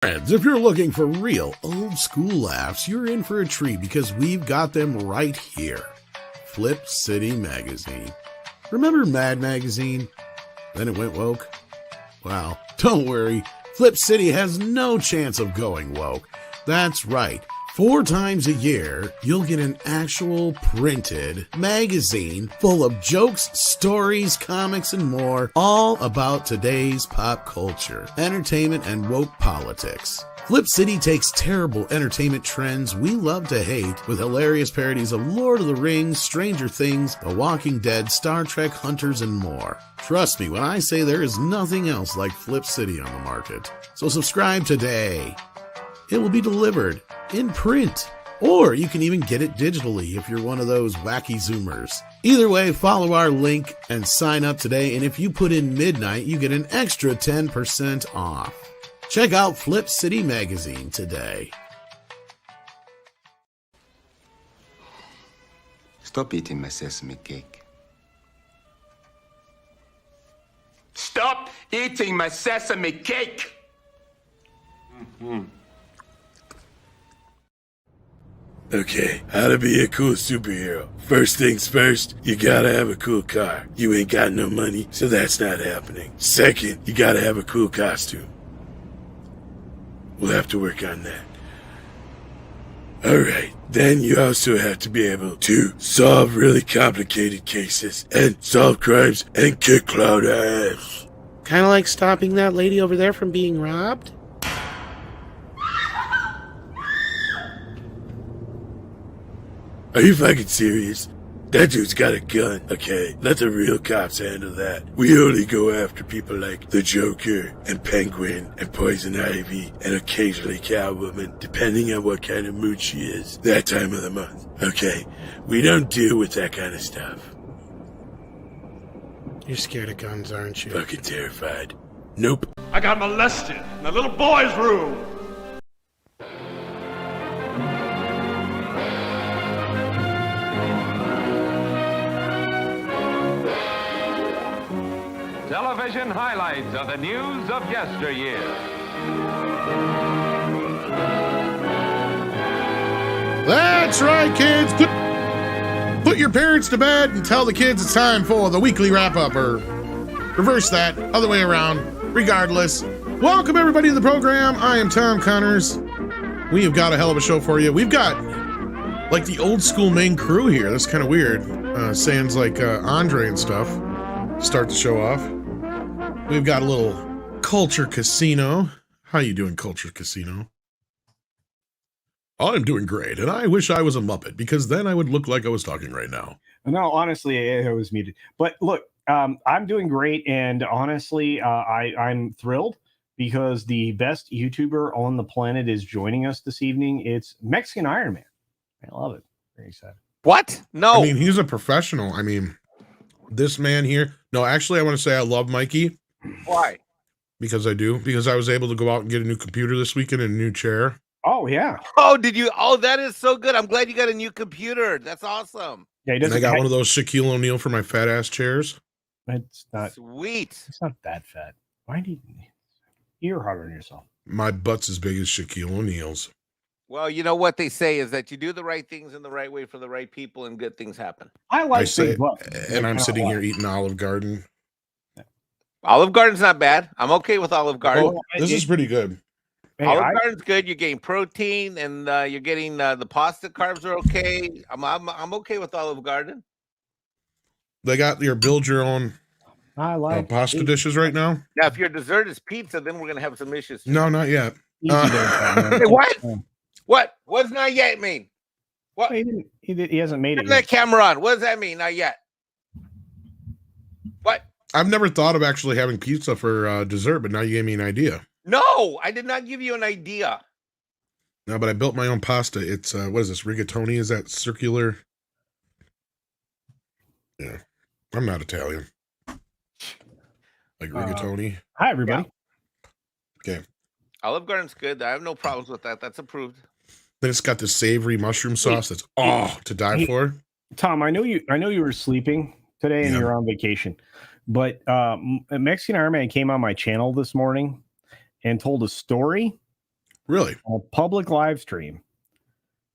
Friends, if you're looking for real old school laughs, you're in for a treat because we've got them right here. Flip City Magazine. Remember Mad Magazine? Then it went woke? Well, don't worry. Flip City has no chance of going woke. That's right. 4 times a year, you'll get an actual printed magazine full of jokes, stories, comics, and more, all about today's pop culture, entertainment, and woke politics. Flip City takes terrible entertainment trends we love to hate with hilarious parodies of Lord of the Rings, Stranger Things, The Walking Dead, Star Trek, Hunters, and more. Trust me when I say there is nothing else like Flip City on the market. So subscribe today. It will be delivered in print, or you can even get it digitally if you're one of those wacky Zoomers. Either way, follow our link and sign up today, and if you put in midnight, you get an extra 10% off. Check out Flip City Magazine today. Stop eating my sesame cake. Stop eating my sesame cake! Mm-hmm. Okay, how to be a cool superhero. First things first, you gotta have a cool car. You ain't got no money, so that's not happening. Second, you gotta have a cool costume. We'll have to work on that. Alright, then you also have to be able to solve really complicated cases and solve crimes and kick cloud ass. Kind of like stopping that lady over there from being robbed? Are you fucking serious? That dude's got a gun, okay? Let the real cops handle that. We only go after people like the Joker and Penguin and Poison Ivy and occasionally Catwoman, depending on what kind of mood she is that time of the month, okay? We don't deal with that kind of stuff. You're scared of guns, aren't you? Fucking terrified. Nope. I got molested in a little boy's room. Television highlights of the news of yesteryear. That's right, kids. Put your parents to bed and tell the kids it's time for the weekly wrap-up, or reverse that, other way around. Regardless, welcome everybody to the program. I am Tom Connors. We have got a hell of a show for you. We've got like the old school main crew here. That's kind of weird. Sans like Andre and stuff. Start the show off. We've got a little Culture Casino. How you doing, Culture Casino? I'm doing great, and I wish I was a Muppet, because then I would look like I was talking right now. No, honestly, it was muted. But look, I'm doing great, and honestly, I'm thrilled because the best YouTuber on the planet is joining us this evening. It's Mexican Iron Man. I love it. Very excited. What? No. I mean, he's a professional. I mean, this man here. No, actually, I want to say I love Mikey. Why? Because I do. Because I was able to go out and get a new computer this weekend and a new chair. Oh, yeah. Oh, did you? Oh, that is so good. I'm glad you got a new computer. That's awesome. Yeah, and I got one of those Shaquille O'Neal for my fat ass chairs. It's not sweet. It's not that fat. Why do you're hard on yourself? My butt's as big as Shaquille O'Neal's. Well, you know what they say is that you do the right things in the right way for the right people, and good things happen. I like big butts, and I'm sitting here eating Olive Garden. Olive Garden's not bad. I'm okay with Olive Garden. Oh, this is pretty good. Hey, Olive Garden's good. You're getting protein, and you're getting the pasta carbs are okay. I'm okay with Olive Garden. They got your build your own I like pasta dishes right now. Now, if your dessert is pizza, then we're gonna have some issues. No, not yet. Hey, what? What? What does not yet mean? What? He hasn't made it yet. That camera on. What does that mean? Not yet. What? I've never thought of actually having pizza for dessert, but now you gave me an idea. No, I did not give you an idea. No, but I built my own pasta. It's what is this? Rigatoni? Is that circular? Yeah, I'm not Italian. Like rigatoni. Hi, everybody. Yeah. Okay. Olive Garden's good. I have no problems with that. That's approved. Then it's got this savory mushroom sauce that's to die for. Tom, I know you were sleeping today and you're on vacation, but Mexican Iron Man came on my channel this morning and told a story Really? on a public live stream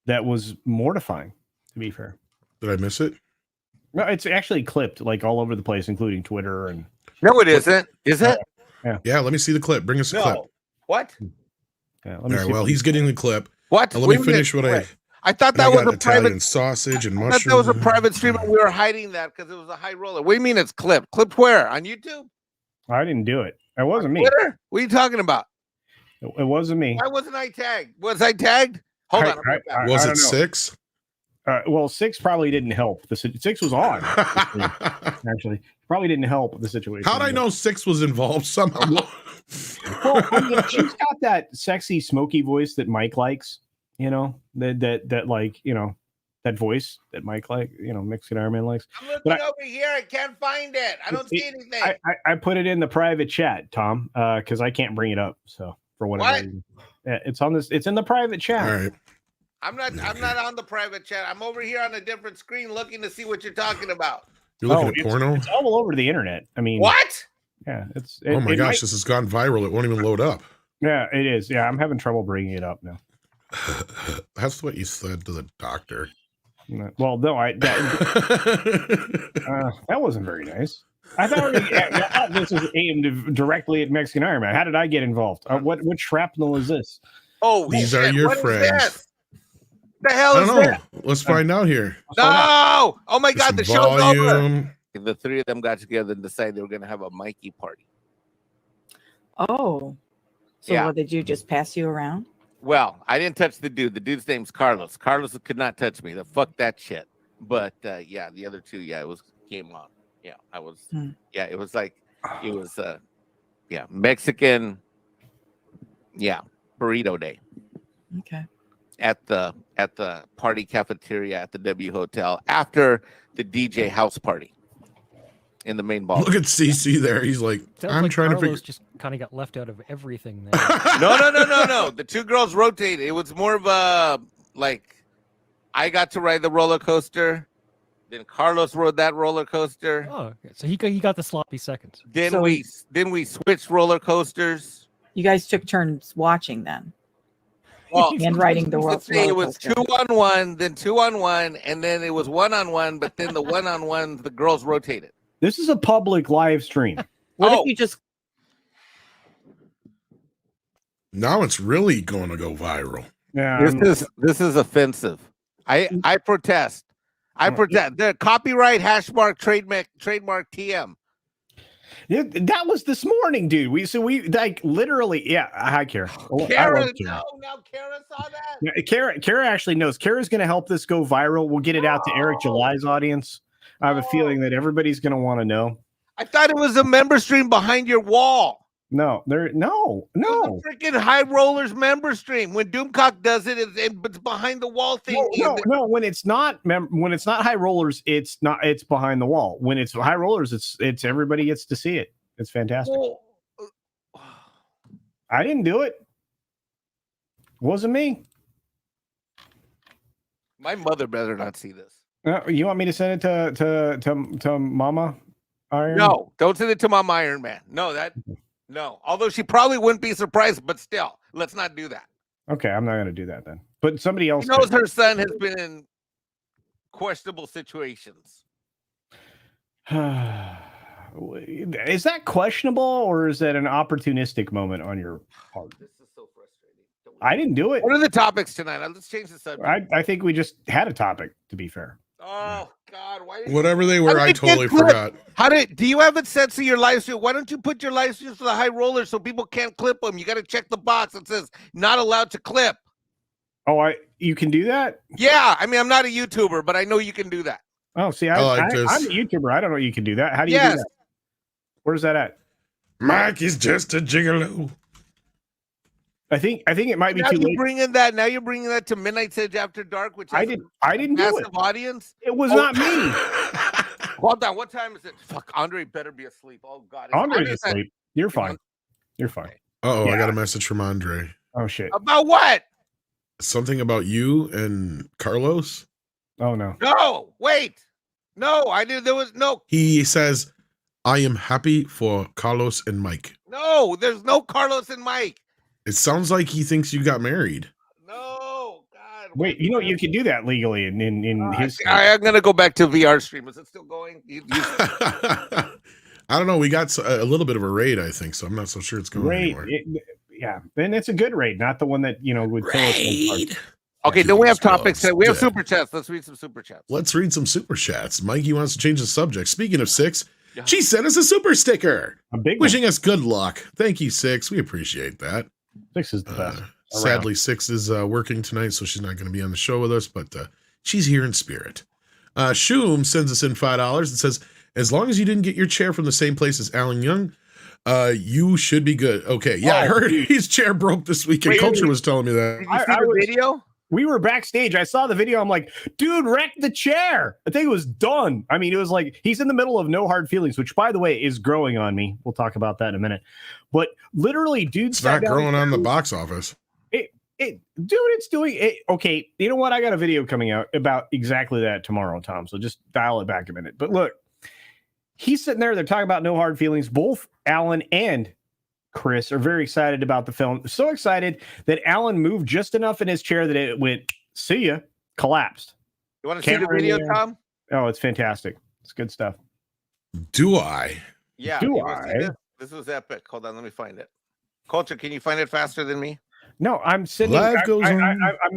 that was mortifying, to be fair. Did I miss it? No, it's actually clipped like all over the place, including Twitter and. No, it isn't. Is it? Yeah, let me see the clip. Bring us a clip. What? Yeah, All right, well, he's getting the clip. What? Now, let me finish what I thought I that was got a Italian private sausage and I thought mushrooms. that was a private stream and we were hiding that because it was a high roller. What do you mean it's clipped? Clipped where? On YouTube? I didn't do it. It wasn't me. Twitter? What are you talking about? It wasn't me. Why wasn't I tagged? Was I tagged? Hold on. Was I it don't know. 6? Well, 6 probably didn't help. The 6 was on. Actually, probably didn't help the situation. How'd I know 6 was involved somehow? Well, I mean, she's got that sexy, smoky voice that Mike likes. You know, that like, you know, that voice that Mike like, you know, Mexican Iron Man likes. I'm looking over here. I can't find it. I don't see anything. I put it in the private chat, Tom, because I can't bring it up. So for whatever reason. Yeah, it's on this. It's in the private chat. All right. I'm not on the private chat. I'm over here on a different screen looking to see what you're talking about. You're looking at porno? It's all over the internet. I mean, what? Yeah, oh my gosh, this has gone viral. It won't even load up. Yeah, it is. Yeah, I'm having trouble bringing it up now. That's what you said to the doctor. Well, no, that wasn't very nice. I thought this was aimed directly at Mexican Iron Man. How did I get involved? What shrapnel is this? Oh, these are your friends. The hell is that? Let's find out here. No! Oh my God, the show's volume. over. The three of them got together and decided they were going to have a Mikey party. Oh, so Yeah. what, did you just pass you around? Well, I didn't touch the dude. The dude's name's Carlos. Carlos could not touch me. Fuck that shit. But yeah, the other two, yeah, it was game on. Yeah, I was. Yeah, it was like it was. Yeah, Mexican. Yeah, burrito day. Okay. At the party cafeteria at the W Hotel after the DJ house party in the main ball. Look at CC there. He's like, I'm trying to figure. Just kind of got left out of everything there. No. The two girls rotated. It was more of a like I got to ride the roller coaster. Then Carlos rode that roller coaster. Oh, okay. So he got the sloppy seconds. Then we switched roller coasters. You guys took turns watching then. Well, and riding the roller it was coaster. 2-on-1, then 2-on-1, and then it was 1-on-1. But then the 1-on-1, the girls rotated. This is a public live stream. What if you just? Now it's really going to go viral. Yeah, This is offensive. I protest. I protest. The copyright #trademark TM. Yeah, that was this morning, dude. We like literally. Yeah, hi, Kara. Kara, now Kara saw that. Yeah, Kara actually knows. Kara's going to help this go viral. We'll get it out to Eric July's audience. I have a feeling that everybody's going to want to know. I thought it was a member stream behind your wall. No. Freaking High Rollers member stream. When Doomcock does it, it's behind the wall thing. No. When it's not High Rollers, it's not. It's behind the wall. When it's High Rollers, it's everybody gets to see it. It's fantastic. I didn't do it. It wasn't me. My mother better not see this. You want me to send it to Mama Iron? No, don't send it to Mama Iron Man. No. Although she probably wouldn't be surprised, but still, let's not do that. Okay, I'm not going to do that then. But somebody else She knows her son has been in questionable situations. Is that questionable or is that an opportunistic moment on your part? This is so frustrating. I didn't do it. What are the topics tonight? Let's change the subject. I think we just had a topic, to be fair. Oh God! Whatever they were, I totally forgot. Do you have it set to your live stream? Why don't you put your live streams to the High Rollers so people can't clip them? You got to check the box that says not allowed to clip. Oh, you can do that? Yeah, I mean, I'm not a YouTuber, but I know you can do that. Oh, see, I like this. I'm a YouTuber. I don't know you can do that. How do you do that? Where's that at? Mike is just a gigolo. I think it might be now too late. Now you're bringing that to Midnight's Edge After Dark, which I didn't do massive it. audience. It was not me. Hold on, what time is it? Fuck, Andre better be asleep. Oh God, Andre's asleep. You're fine. You're fine. Oh, I got a message from Andre. Oh shit. About what? Something about you and Carlos. Oh no. No, wait. No, I knew there was no. He says, "I am happy for Carlos and Mike." No, there's no Carlos and Mike. It sounds like he thinks you got married. No, God. Wait, you know you can do that legally in his. I'm gonna go back to VR stream. Is it still going? I don't know. We got a little bit of a raid, I think, so I'm not so sure it's going anywhere. Yeah, and it's a good raid, not the one that would kill us. Okay, then we have topics. We have super chats. Let's read some super chats. Let's read some super chats. Mikey wants to change the subject. Speaking of Six, she sent us a super sticker. A big wishing us good luck. Thank you, Six. We appreciate that. Six is the best. Sadly, Six is working tonight, so she's not going to be on the show with us, but she's here in spirit. Shoom sends us in $5 and says, as long as you didn't get your chair from the same place as Alan Young, you should be good. Okay, yeah, I heard his chair broke this weekend. Culture was telling me that. Did you see the video? We were backstage. I saw the video. I'm like, dude, wreck the chair. I think it was done. I mean, it was like he's in the middle of No Hard Feelings, which, by the way, is growing on me. We'll talk about that in a minute. But literally, dude, it's not growing on the box office. It's doing it. Okay, you know what? I got a video coming out about exactly that tomorrow, Tom. So just dial it back a minute. But look, he's sitting there. They're talking about No Hard Feelings. Both Alan and Chris are very excited about the film. So excited that Alan moved just enough in his chair that it went, see ya, collapsed. You want to see the video, Tom? Oh, it's fantastic. It's good stuff. Do I? Yeah. Do I? This was epic. Hold on, let me find it. Culture, can you find it faster than me? No, I'm sitting. Life goes on I'm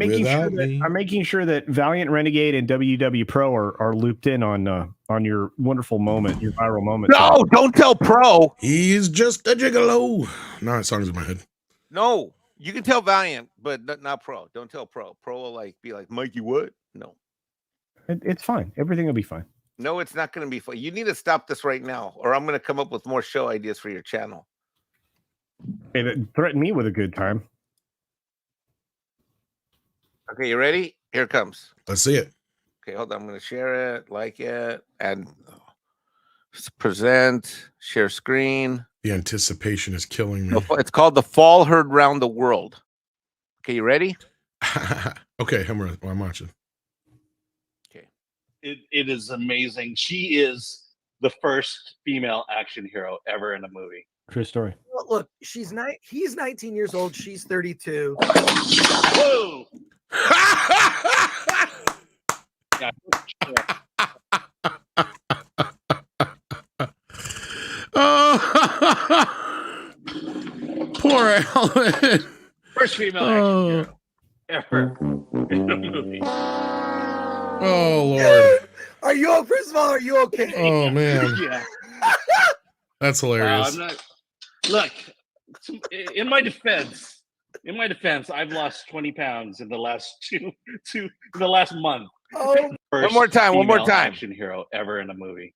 making sure that Valiant, Renegade, and WW Pro are looped in on your wonderful moment, your viral moment. No, don't tell Pro. He's just a gigolo. No, that song's in my head. No, you can tell Valiant, but not Pro. Don't tell Pro. Pro will be like, Mikey, what? No. It's fine. Everything will be fine. No, it's not going to be fun. You need to stop this right now, or I'm going to come up with more show ideas for your channel. Hey, threaten me with a good time. Okay, you ready? Here it comes. Let's see it. Okay, hold on. I'm going to share it, like it, and present, share screen. The anticipation is killing me. It's called The Fall Heard Round the World. Okay, you ready? Okay, I'm watching. Okay. It is amazing. She is the first female action hero ever in a movie. True story. Well, look, he's 19 years old. She's 32. Whoa! Yeah. Oh, poor Alan. First female action hero ever in a movie. Oh, Lord. Are you, first of all, are you okay? Oh, man. Yeah. That's hilarious. I'm not. Look, in my defense, I've lost 20 pounds in the last the last month. Oh, one more time. Action hero ever in a movie.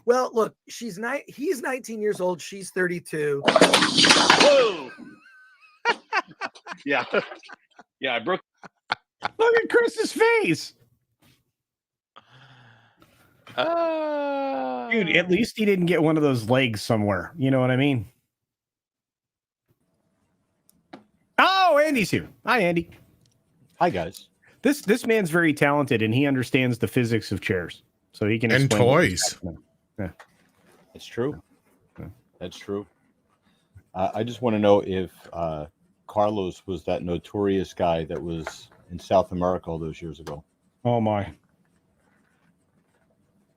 Well, look, he's 19 years old. She's 32. Whoa! Yeah, yeah. I broke. Look at Chris's face. Dude, at least he didn't get one of those legs somewhere. You know what I mean? Oh, Andy's here. Hi, Andy. Hi, guys. This man's very talented, and he understands the physics of chairs, so he can and explain toys. Yeah, it's true. That's true. I just want to know if Carlos was that notorious guy that was in South America all those years ago. Oh my.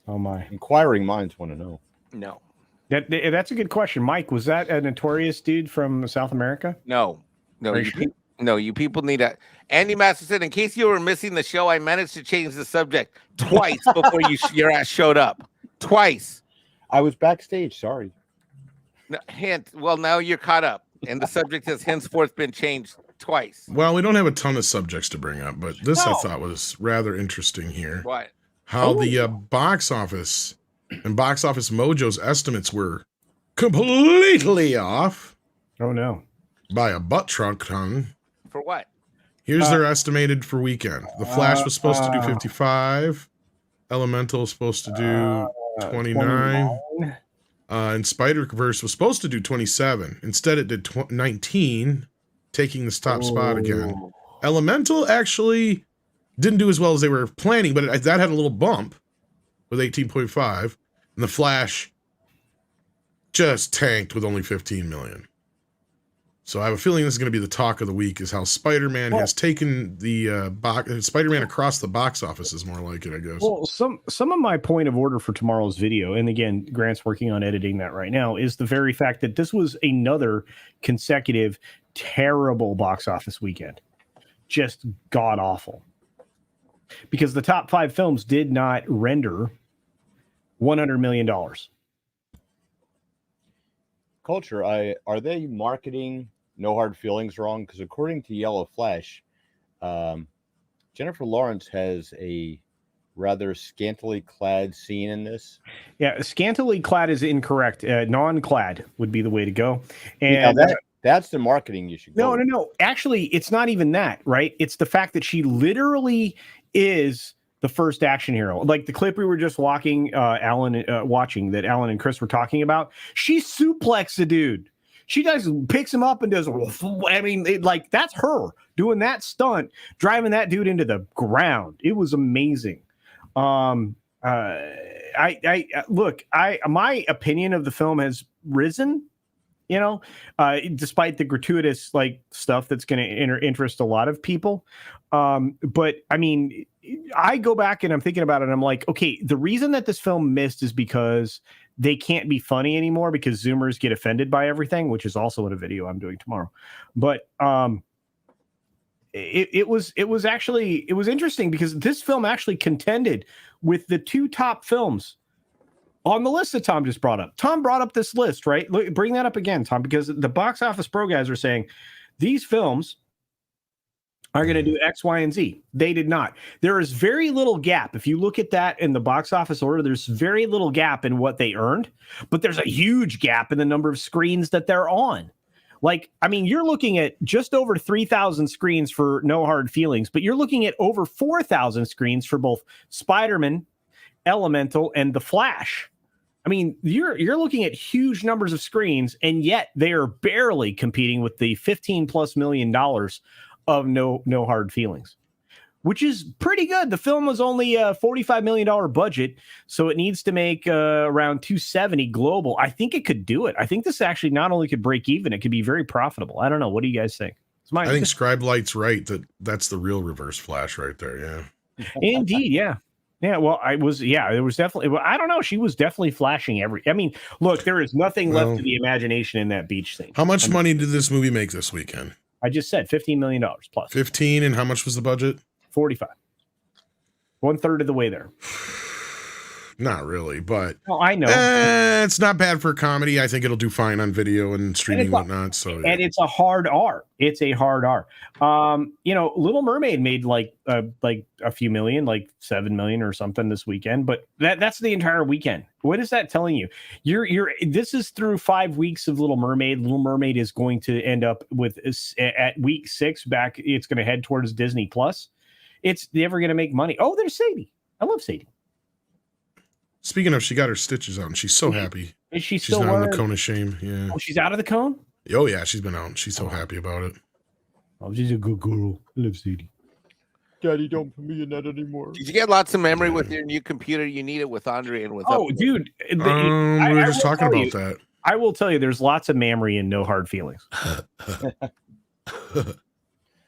Oh my. Inquiring minds want to know. No. That's a good question, Mike. Was that a notorious dude from South America? No. You people need to. Andy Masterson, in case you were missing the show, I managed to change the subject twice before your ass showed up. Twice. I was backstage. Sorry. No, hint. Well, now you're caught up, and the subject has henceforth been changed twice. Well, we don't have a ton of subjects to bring up, but this I thought was rather interesting here. What? How the box office and Box Office Mojo's estimates were completely off. Oh, no. By a butt truck ton. For what? Here's their estimated for weekend. The Flash was supposed to do 55. Elemental was supposed to do 29. And Spider-Verse was supposed to do 27. Instead, it did 19, taking this top spot again. Elemental actually didn't do as well as they were planning, but that had a little bump with 18.5. And the Flash just tanked with only 15 million. So I have a feeling this is going to be the talk of the week, is how Spider-Man has taken the Spider-Man across the box office is more like it, I guess. Well, some of my point of order for tomorrow's video, and again, Grant's working on editing that right now, is the very fact that this was another consecutive terrible box office weekend. Just god awful. Because the top 5 films did not render $100 million. Culture, are they marketing No Hard Feelings wrong? Because according to Yellow Flash, Jennifer Lawrence has a rather scantily clad scene in this. Yeah, scantily clad is incorrect. Non-clad would be the way to go. And that's the marketing you should go. No. Actually, it's not even that, right? It's the fact that she literally is the first action hero. Like the clip we were just watching that Alan and Chris were talking about. She suplexed a dude. She picks him up and does. I mean, that's her doing that stunt, driving that dude into the ground. It was amazing. My opinion of the film has risen. Despite the gratuitous stuff that's going to interest a lot of people. But I mean, I go back and I'm thinking about it and I'm like, okay, the reason that this film missed is because they can't be funny anymore because Zoomers get offended by everything, which is also in a video I'm doing tomorrow. But it was interesting because this film actually contended with the 2 top films on the list that Tom just brought up. Tom brought up this list, right? Look, bring that up again, Tom, because the Box Office Pro guys are saying these films are going to do X, Y, and Z. They did not. There is very little gap. If you look at that in the box office order, there's very little gap in what they earned, but there's a huge gap in the number of screens that they're on. You're looking at just over 3,000 screens for No Hard Feelings, but you're looking at over 4,000 screens for both Spider-Man, Elemental, and The Flash. I mean, you're looking at huge numbers of screens, and yet they are barely competing with the $15+ million of No Hard Feelings, which is pretty good. The film was only a $45 million budget, so it needs to make around 270 global. I think it could do it. I think this actually not only could break even, it could be very profitable. I don't know. What do you guys think? I think Scribe Light's right that's the real Reverse Flash right there. Yeah, indeed. Yeah. Yeah, well, it was definitely, I don't know. She was definitely flashing look, there is nothing left to the imagination in that beach scene. How much money did this movie make this weekend? I just said $15 million plus. 15, and how much was the budget? 45. 1/3 of the way there. Not really, but I know it's not bad for a comedy. I think it'll do fine on video and streaming and whatnot. So, and it's a hard R. It's a hard R. Little Mermaid made like a few million, like 7 million or something this weekend. But that's the entire weekend. What is that telling you? This is through 5 weeks of Little Mermaid. Little Mermaid is going to end up with at week 6 back. It's going to head towards Disney Plus. It's never going to make money. Oh, there's Sadie. I love Sadie. Speaking of, she got her stitches out and she's so happy. Is she's still not in the cone of shame? Yeah. Oh, she's out of the cone? Oh, yeah, she's been out. She's so happy about it. Oh, she's a good girl. I love Sadie. Daddy, don't put me in that anymore. Did you get lots of memory with your new computer? You need it with Andre and with. Dude. We were just talking about that. I will tell you, there's lots of memory and No Hard Feelings.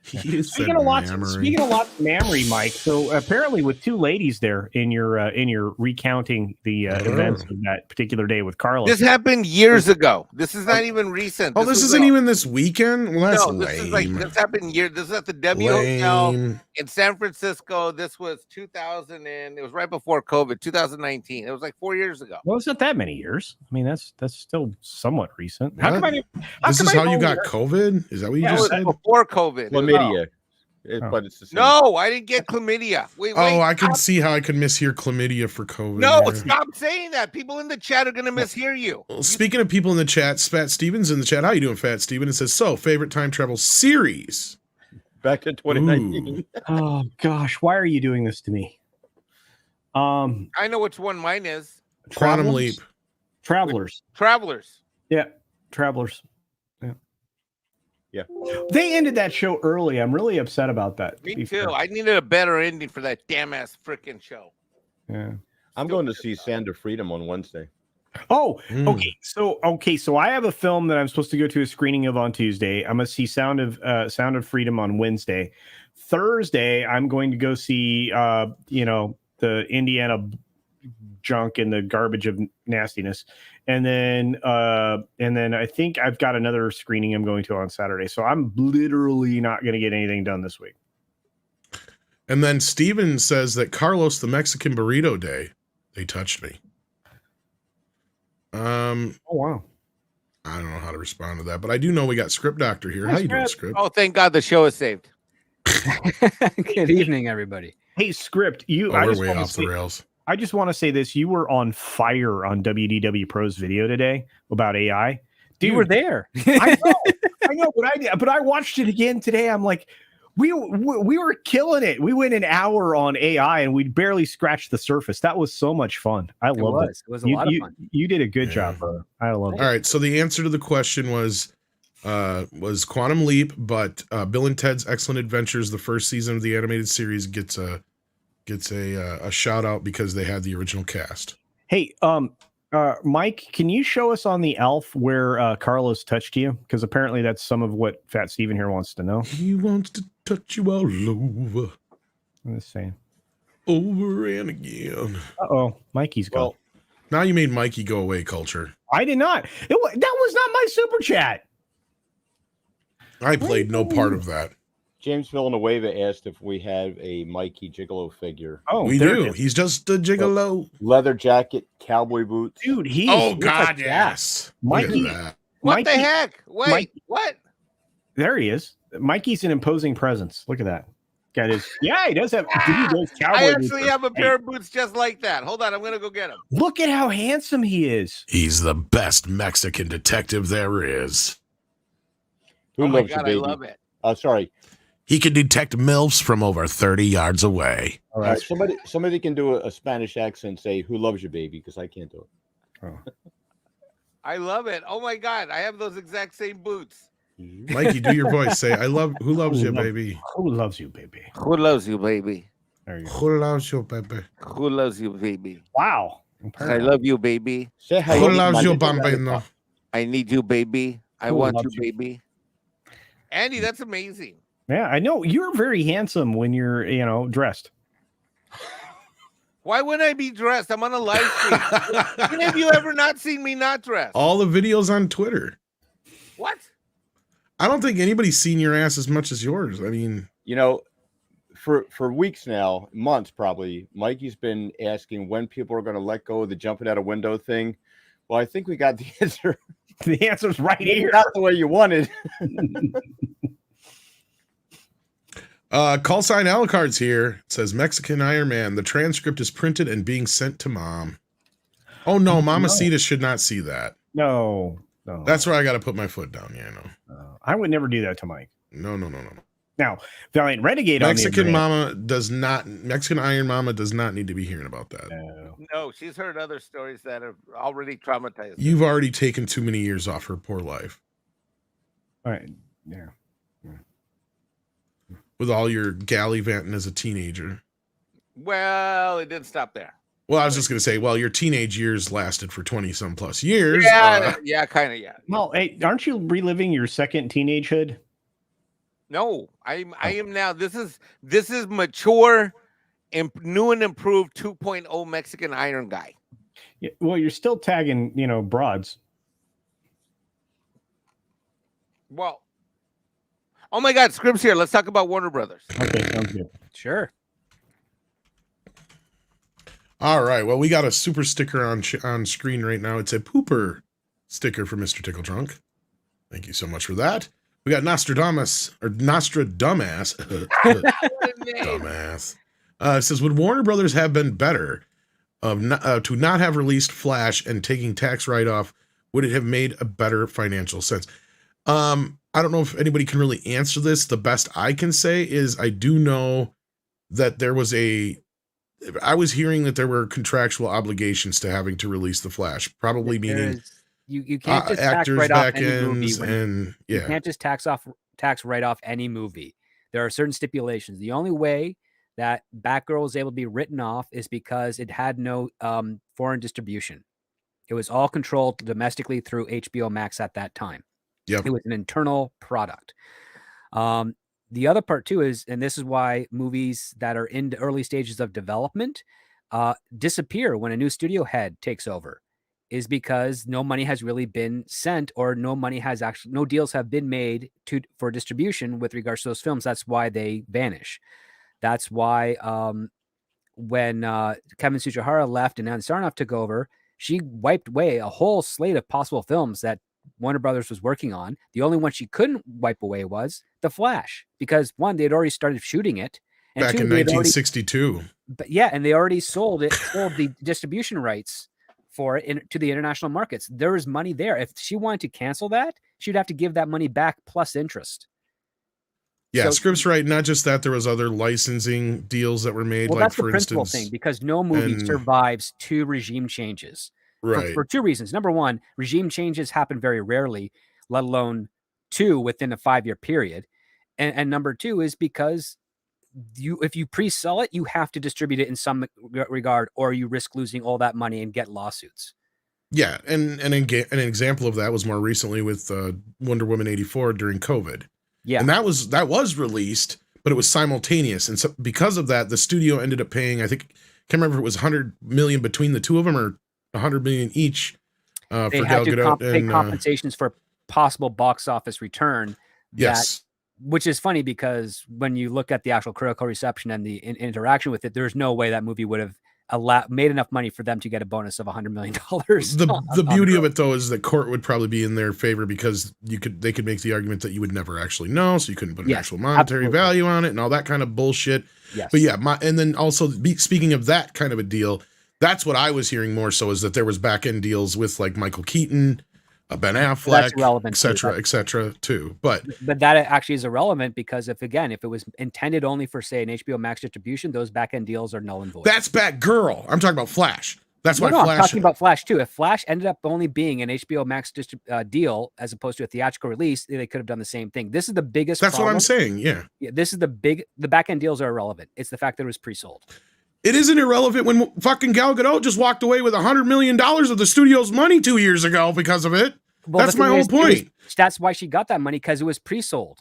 Speaking of lots of memory, Mike. So apparently, with 2 ladies there in your recounting the events of that particular day with Carla. This happened years ago. This is not even recent. This isn't even this weekend. Well, that's lame. This happened years. This is at the W Hotel in San Francisco. This was 2000, and it was right before COVID, 2019. It was like 4 years ago. Well, it's not that many years. I mean, that's still somewhat recent. This is how you got COVID? Is that what you just said? Before COVID. Chlamydia. But it's the same. No, I didn't get chlamydia. Wait, I can see how I could mishear chlamydia for COVID. No, stop saying that. People in the chat are going to mishear you. Well, speaking of people in the chat, Fat Steven's in the chat. How you doing, Fat Steven? It says, favorite time travel series? Back in 2019. Oh, gosh. Why are you doing this to me? I know which one mine is. Quantum Leap. Travelers. Yeah, Travelers. Yeah. They ended that show early. I'm really upset about that. Me too. I needed a better ending for that damn ass freaking show. Yeah. I'm going to see Sand of Freedom on Wednesday. Oh, okay. So I have a film that I'm supposed to go to a screening of on Tuesday. I'm gonna see Sound of Freedom on Wednesday. Thursday, I'm going to go see the Indiana junk and the garbage of nastiness. And then I think I've got another screening I'm going to on Saturday. So I'm literally not going to get anything done this week. And then Steven says that Carlos, the Mexican burrito day, they touched me. Oh wow. I don't know how to respond to that, but I do know we got Script Doctor here. How you doing, Script? Oh, thank God the show is saved. Good evening, everybody. Hey, Script, we're way off the rails. I just want to say this. You were on fire on WDW Pro's video today about AI. Dude, you were there. I know, but I watched it again today. I'm like, we were killing it. We went an hour on AI and we barely scratched the surface. That was so much fun. I loved it. It was a lot of fun. You did a good job, bro. I love it. All right, so the answer to the question was Quantum Leap, but Bill and Ted's Excellent Adventures, the first season of the animated series, gets a shout out because they had the original cast. Hey, Mike, can you show us on the Elf where Carlos touched you? Because apparently that's some of what Fat Steven here wants to know. He wants to touch you all over. I'm just saying. Over and again. Uh-oh, Mikey's gone. Well, now you made Mikey go away, Culture. I did not. That was not my super chat. I played no part of that. James Villanueva asked if we have a Mikey Gigolo figure. Oh, we do. He's just a gigolo. Leather jacket, cowboy boots. Dude, God, yes. Mikey. What the heck? Wait, Mikey, what? There he is. Mikey's an imposing presence. Look at that. Got his. Yeah, he does have. Those cowboy I boots. actually have a pair of boots just like that. Hold on, I'm gonna go get him. Look at how handsome he is. He's the best Mexican detective there is. Who oh my loves God, you, baby? I love it. Sorry. He can detect MILFs from over 30 yards away. All right, somebody can do a Spanish accent, say "Who loves you, baby?" Because I can't do it. Oh. I love it. Oh my God, I have those exact same boots. Mikey, do your voice. Say, who loves you, baby? Who loves you, baby? Who loves you, baby? There you go. Who loves you, baby? Who loves you, baby? Wow. I love you, baby. Say hi. Who loves you, bambino? I need you, baby. I Who want loves you, baby. Andy, that's amazing. Yeah, I know. You're very handsome when you're, dressed. Why wouldn't I be dressed? I'm on a live stream. When have you ever not seen me not dressed? All the videos on Twitter. What? I don't think anybody's seen your ass as much as yours. I mean, for weeks now, months probably, Mikey's been asking when people are going to let go of the jumping out a window thing. Well, I think we got the answer. The answer's right here. Not the way you wanted. Call sign Alucard's here. It says Mexican Iron Man. The transcript is printed and being sent to Mom. Oh no, Mamacita should not see that. No. That's where I got to put my foot down. Yeah, no. I would never do that to Mike. No. Now, Valiant Renegade Mexican Mexican Iron Mama does not need to be hearing about that. No, she's heard other stories that have already traumatized her. You've already taken too many years off her poor life. All right. Yeah. With all your gallivanting as a teenager. Well, it didn't stop there. Well, I was just going to say, your teenage years lasted for 20-some plus years. Yeah, kind of, yeah. Well, hey, aren't you reliving your second teenagehood? No, I am now. This is mature, new and improved 2.0 Mexican Iron guy. Yeah, well, you're still tagging, broads. Well, oh my God, Scribb's here. Let's talk about Warner Brothers. Okay, sounds good. Sure. All right. Well, we got a super sticker on screen right now. It's a pooper sticker for Mr. Tickle Trunk. Thank you so much for that. We got Nostradamus. Dumbass. It says, would Warner Brothers have been better to not have released Flash and taking tax write-off? Would it have made a better financial sense? I don't know if anybody can really answer this. The best I can say is I do know that I was hearing that there were contractual obligations to having to release the Flash, probably meaning you can't just tax actors, write off back any ends, movie. You can't just tax write off any movie. There are certain stipulations. The only way that Batgirl was able to be written off is because it had no foreign distribution. It was all controlled domestically through HBO Max at that time. Yep. It was an internal product. The other part too is, and this is why movies that are in the early stages of development disappear when a new studio head takes over, is because no money has really been sent, or no deals have been made for distribution with regards to those films. That's why they vanish. That's why when Kevin Tsuchihara left and Ann Sarnoff took over, she wiped away a whole slate of possible films that Warner Brothers was working on. The only one she couldn't wipe away was The Flash, because one, they had already started shooting it. And Back two, in 1962. and they already sold the distribution rights for it to the international markets. There was money there. If she wanted to cancel that, she'd have to give that money back plus interest. Yeah, Scripps right. Not just that, there was other licensing deals that were made. Well, like that's the for principal instance, thing, because no movie survives 2 regime changes. Right. For 2 reasons. Number one, regime changes happen very rarely, let alone 2 within a 5-year period. And number 2 is because if you pre-sell it, you have to distribute it in some regard, or you risk losing all that money and get lawsuits. Yeah, and an example of that was more recently with Wonder Woman 84 during COVID. Yeah, and that was released, but it was simultaneous, and so because of that, the studio ended up paying, I think, can't remember if it was $100 million between the two of them or $100 million each for Gal Gadot. Pay compensations for possible box office return. Yes. Which is funny, because when you look at the actual critical reception and the interaction with it, there's no way that movie would have made enough money for them to get a bonus of $100 million. The beauty of it, though, is that court would probably be in their favor, because they could make the argument that you would never actually know, so you couldn't put an actual monetary value on it and all that kind of bullshit. Yes. But yeah, and then also speaking of that kind of a deal, that's what I was hearing more so, is that there was back end deals with like Michael Keaton, Ben Affleck, et cetera, too. But that actually is irrelevant, because if it was intended only for, say, an HBO Max distribution, those back end deals are null and void. That's Batgirl. I'm talking about Flash. That's why Flash. I'm talking about Flash too. If Flash ended up only being an HBO Max deal as opposed to a theatrical release, they could have done the same thing. This is the biggest. That's problem. what I'm saying. Yeah. This is the back end deals are irrelevant. It's the fact that it was pre-sold. It isn't irrelevant when fucking Gal Gadot just walked away with $100 million of the studio's money 2 years ago because of it. Well, that's my whole point. That's why she got that money, because it was pre-sold.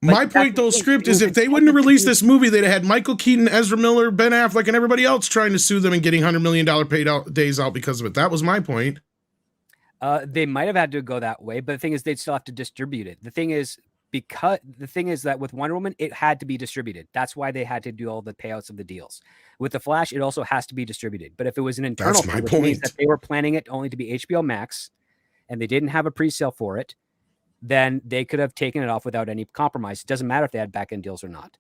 My point, though, Script, is if they wouldn't have released this movie, they'd have had Michael Keaton, Ezra Miller, Ben Affleck, and everybody else trying to sue them and getting $100 million paid out days out because of it. That was my point. They might have had to go that way, but the thing is, they'd still have to distribute it. The thing is that with Wonder Woman, it had to be distributed. That's why they had to do all the payouts of the deals. With the Flash, it also has to be distributed. But if it was an internal thing, which means that they were planning it only to be HBO Max, and they didn't have a pre-sale for it, then they could have taken it off without any compromise. It doesn't matter if they had back-end deals or not.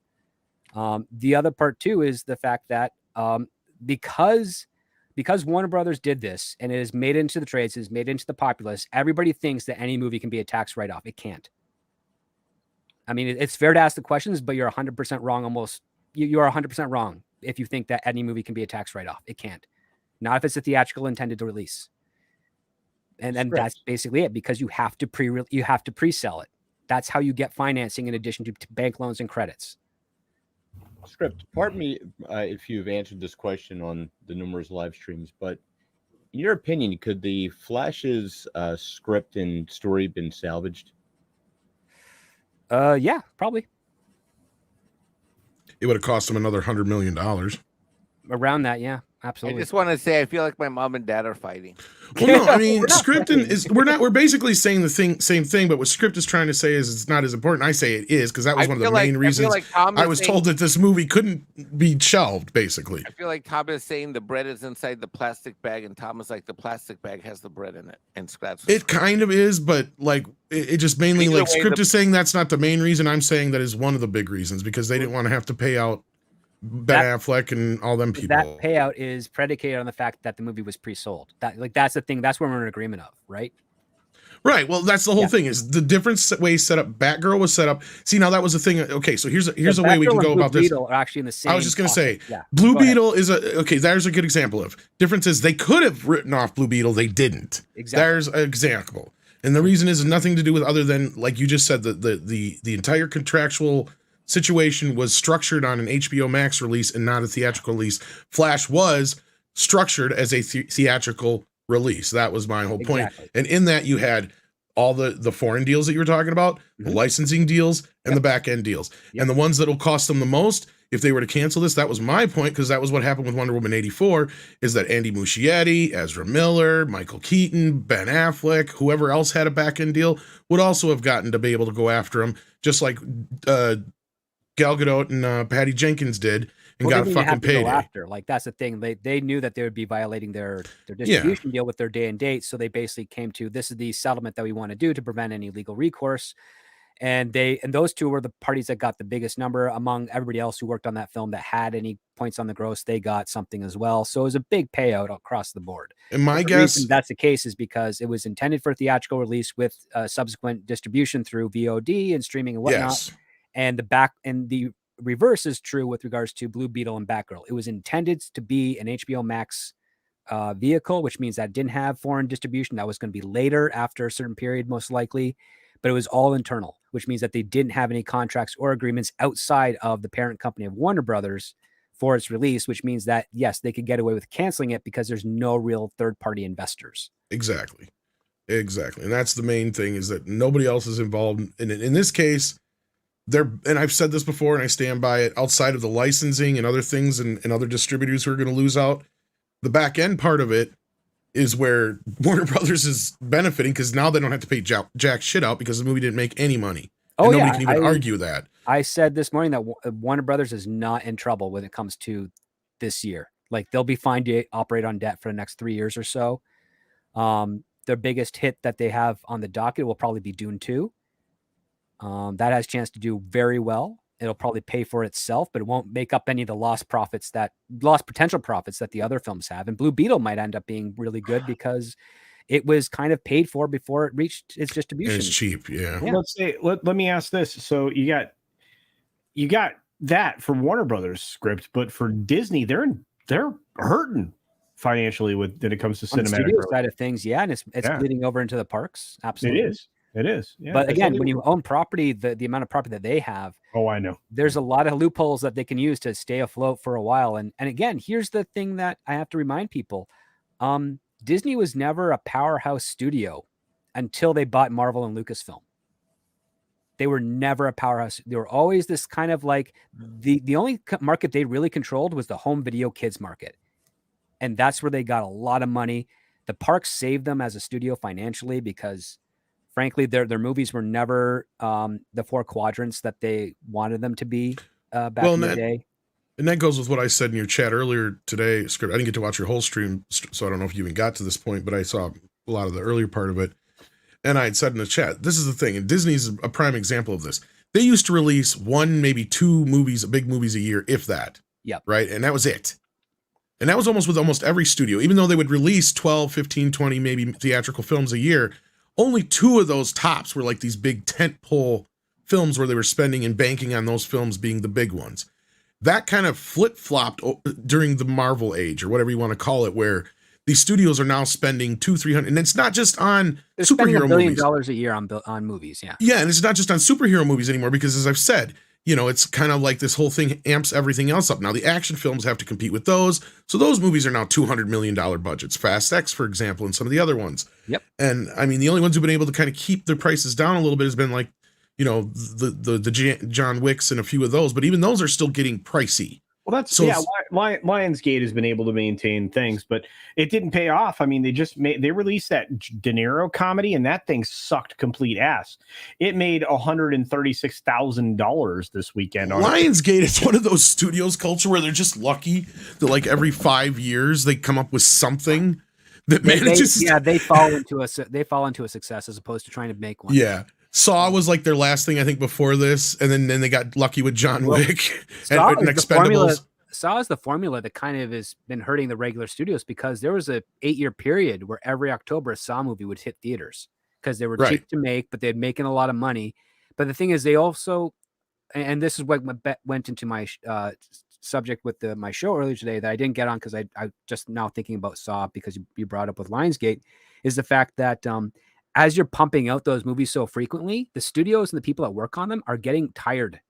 The other part too is the fact that because Warner Brothers did this, and it is made into the trades, it is made into the populace, everybody thinks that any movie can be a tax write-off. It can't. I mean, it's fair to ask the questions, but you're 100% wrong. You are 100% wrong if you think that any movie can be a tax write-off. It can't. Not if it's a theatrical intended to release. And that's basically it, because you have to pre-sell it. That's how you get financing, in addition to bank loans and credits. Script, pardon me if you've answered this question on the numerous live streams, but in your opinion, could the Flash's script and story been salvaged? Yeah, probably. It would have cost them another $100 million. Around that, yeah. Absolutely. I just want to say, I feel like my mom and dad are fighting. Well, no, I mean, we're basically saying the same thing, but what Script is trying to say is it's not as important. I say it is, because that was one of the main reasons I was told that this movie couldn't be shelved, basically. I feel like Tom is saying the bread is inside the plastic bag, and Tom is like, the plastic bag has the bread in it, and scratch. It kind of is, but like it just mainly like Script is saying that's not the main reason. I'm saying that is one of the big reasons, because they didn't want to have to pay out Ben Affleck and all them people. That payout is predicated on the fact that the movie was pre-sold. That's the thing. That's what we're in agreement of, right? Right. Well, that's the whole thing. Is the different way set up. Batgirl was set up. See, now that was the thing. Okay, so here's a way we can go about this. Beetle are actually in the same. I was just gonna say, Blue Beetle is there's a good example of difference. Is they could have written off Blue Beetle, they didn't. Exactly. There's an example, and the reason is nothing to do with other than, like you just said, the entire contractual situation was structured on an HBO Max release and not a theatrical release. Flash was structured as a theatrical release. That was my whole point. Exactly. And in that, you had all the foreign deals that you were talking about, the licensing deals, and the back end deals. And the ones that will cost them the most, if they were to cancel this, that was my point, because that was what happened with Wonder Woman 84, is that Andy Muschietti, Ezra Miller, Michael Keaton, Ben Affleck, whoever else had a back end deal, would also have gotten to be able to go after them, just like Gal Gadot and Patty Jenkins did, and Well, got they a didn't have fucking to go payday. after. Like, that's the thing. They knew that they would be violating their distribution deal with their day and date. So they basically came to, this is the settlement that we want to do to prevent any legal recourse. And those two were the parties that got the biggest number among everybody else who worked on that film that had any points on the gross. They got something as well. So it was a big payout across the board. And my The guess, reason that's the case is because it was intended for theatrical release with subsequent distribution through VOD and streaming and whatnot. Yes. And the reverse is true with regards to Blue Beetle and Batgirl. It was intended to be an HBO Max vehicle, which means that it didn't have foreign distribution. That was going to be later after a certain period, most likely, but it was all internal, which means that they didn't have any contracts or agreements outside of the parent company of Warner Brothers for its release, which means that, yes, they could get away with canceling it because there's no real third-party investors. Exactly. And that's the main thing, is that nobody else is involved. And in this case, and I've said this before and I stand by it, outside of the licensing and other things and other distributors who are going to lose out, the back end part of it is where Warner Brothers is benefiting, because now they don't have to pay jack shit out because the movie didn't make any money. Oh, and yeah. Nobody can even argue that. I said this morning that Warner Brothers is not in trouble when it comes to this year. Like, they'll be fine to operate on debt for the next 3 years or so. Their biggest hit that they have on the docket will probably be Dune 2. That has a chance to do very well. It'll probably pay for itself, but it won't make up any of the lost potential profits that the other films have. And Blue Beetle might end up being really good because it was kind of paid for before it reached its distribution. And it's cheap, yeah. Let me ask this. So you got that for Warner Brothers script, but for Disney, they're hurting financially when it comes to On the cinematic studio growth. side of things, yeah, and it's bleeding over into the parks. Absolutely, It is. Yeah, but again, when you own property, the amount of property that they have, I know there's a lot of loopholes that they can use to stay afloat for a while. And again, here's the thing that I have to remind people: Disney was never a powerhouse studio until they bought Marvel and Lucasfilm. They were never a powerhouse. They were always this kind of like the only market they really controlled was the home video kids market. And that's where they got a lot of money. The parks saved them as a studio financially because, frankly, their movies were never the four quadrants that they wanted them to be back in the day. And that goes with what I said in your chat earlier today, Script. I didn't get to watch your whole stream, so I don't know if you even got to this point, but I saw a lot of the earlier part of it. And I had said in the chat, this is the thing, and Disney's a prime example of this. They used to release one, maybe two movies, big movies a year, if that. Yep. Right? And that was it. And that was almost with almost every studio. Even though they would release 12, 15, 20, maybe theatrical films a year, only two of those tops were like these big tentpole films where they were spending and banking on those films being the big ones. That kind of flip-flopped during the Marvel age, or whatever you want to call it, where these studios are now spending $200-300, and it's not just on They're superhero $1 billion movies a year on movies. Yeah. Yeah, and it's not just on superhero movies anymore, because as I've said, it's kind of like this whole thing amps everything else up. Now the action films have to compete with those, so those movies are now $200 million budgets. Fast X, for example, and some of the other ones. Yep. And I mean, the only ones who've been able to kind of keep their prices down a little bit has been like, the John Wicks and a few of those, but even those are still getting pricey. Well, that's Lionsgate has been able to maintain things, but it didn't pay off. I mean, they released that De Niro comedy, and that thing sucked complete ass. It made $136,000 this weekend. Lionsgate is one of those studios culture where they're just lucky that like every 5 years they come up with something that manages. They fall into a success as opposed to trying to make one. Yeah. Saw was like their last thing, I think, before this, and then they got lucky with John Wick and Expendables. Saw is the formula that kind of has been hurting the regular studios, because there was a 8-year period where every October a Saw movie would hit theaters because they were cheap to make, but they'd making a lot of money. But the thing is, they also, and this is what went into my subject with my show earlier today that I didn't get on because I just now thinking about Saw because you brought up with Lionsgate, is the fact that as you're pumping out those movies so frequently, the studios and the people that work on them are getting tired